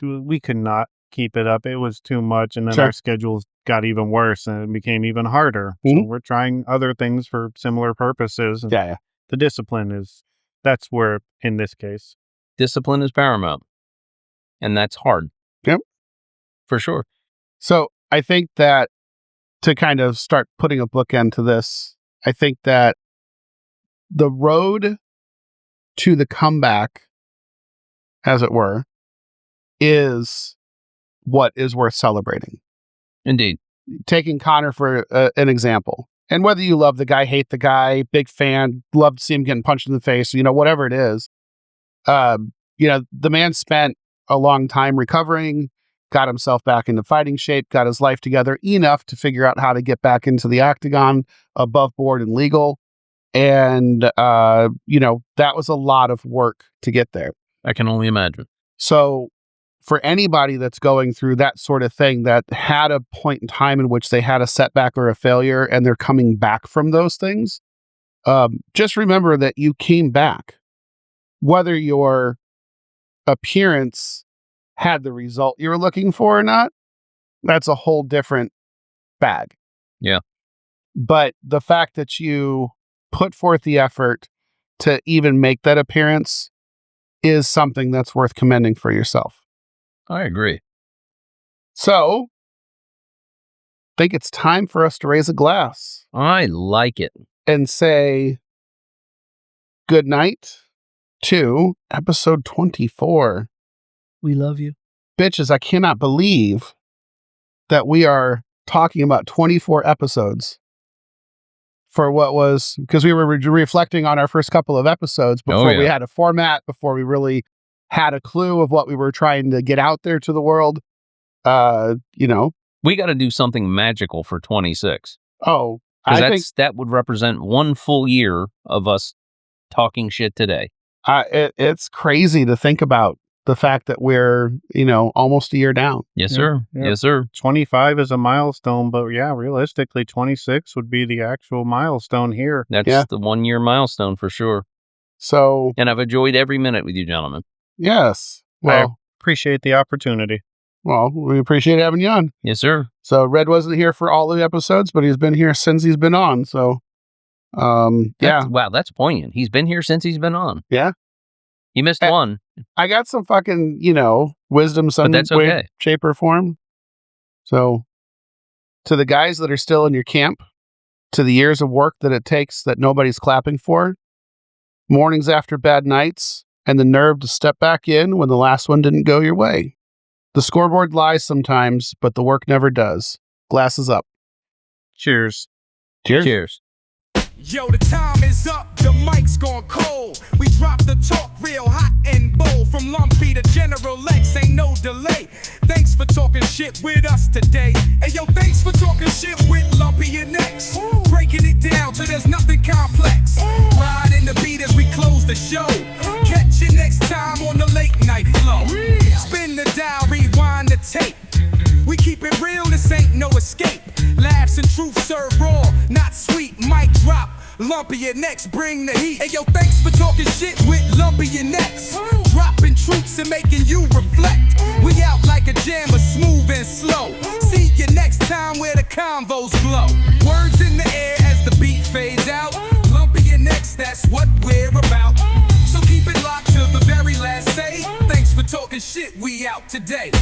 We could not keep it up. It was too much, and then our schedules got even worse, and it became even harder. So we're trying other things for similar purposes. And the discipline that's where, in this case. Discipline is paramount. And that's hard. Yep. For sure. So I think that to kind of start putting a bookend to this, I think that the road to the comeback, as it were, is what is worth celebrating. Indeed. Taking Connor for an example, and whether you love the guy, hate the guy, big fan, love to see him getting punched in the face, whatever it is, the man spent a long time recovering, got himself back into fighting shape, got his life together enough to figure out how to get back into the octagon, above board and legal. And, that was a lot of work to get there. I can only imagine. So for anybody that's going through that sort of thing, that had a point in time in which they had a setback or a failure and they're coming back from those things, just remember that you came back. Whether your appearance had the result you were looking for or not, that's a whole different bag. Yeah. But the fact that you put forth the effort to even make that appearance is something that's worth commending for yourself. I agree. So, I think it's time for us to raise a glass. I like it. And say good night to episode 24. We love you. Bitches, I cannot believe that we are talking about 24 episodes for what was, because we were reflecting on our first couple of episodes before we had a format, before we really had a clue of what we were trying to get out there to the world. We got to do something magical for 26. Oh, I think that would represent one full year of us talking shit today. It's crazy to think about the fact that we're, almost a year down. Yes, sir. Yeah. Yes, sir. 25 is a milestone, but realistically, 26 would be the actual milestone here. That's the 1 year milestone for sure. So, and I've enjoyed every minute with you, gentlemen. Yes. Well, I appreciate the opportunity. Well, we appreciate having you on. Yes, sir. So Red wasn't here for all the episodes, but he's been here since he's been on. So, wow, that's poignant. He's been here since he's been on. Yeah. You missed one. I got some fucking, wisdom, some that's way, okay. Shape, or form. So, to the guys that are still in your camp, to the years of work that it takes that nobody's clapping for, mornings after bad nights, and the nerve to step back in when the last one didn't go your way. The scoreboard lies sometimes, but the work never does. Glasses up. Cheers. Cheers. Cheers. Yo, the time is up, the mic's gone cold. We drop the talk real hot and bold. From Lumpy to General Lex, ain't no delay. Thanks for talking shit with us today. Hey yo, thanks for talking shit with Lumpy and X. Breaking it down till there's nothing complex. Riding the beat as we close the show. Catch you next time on the late night flow. Spin the dial, rewind the tape. We keep it real, this ain't no escape. Laughs and truth serve raw, not sweet. Mic drop, Lumpy and X, bring the heat. Hey yo, thanks for talking shit with Lumpy and X. Dropping truths and making you reflect. We out like a jammer, smooth and slow. See you next time where the convos glow. Words in the air as the beat fades out. Lumpy and X, that's what we're about. So keep it locked till the very last say. Thanks for talking shit, we out today.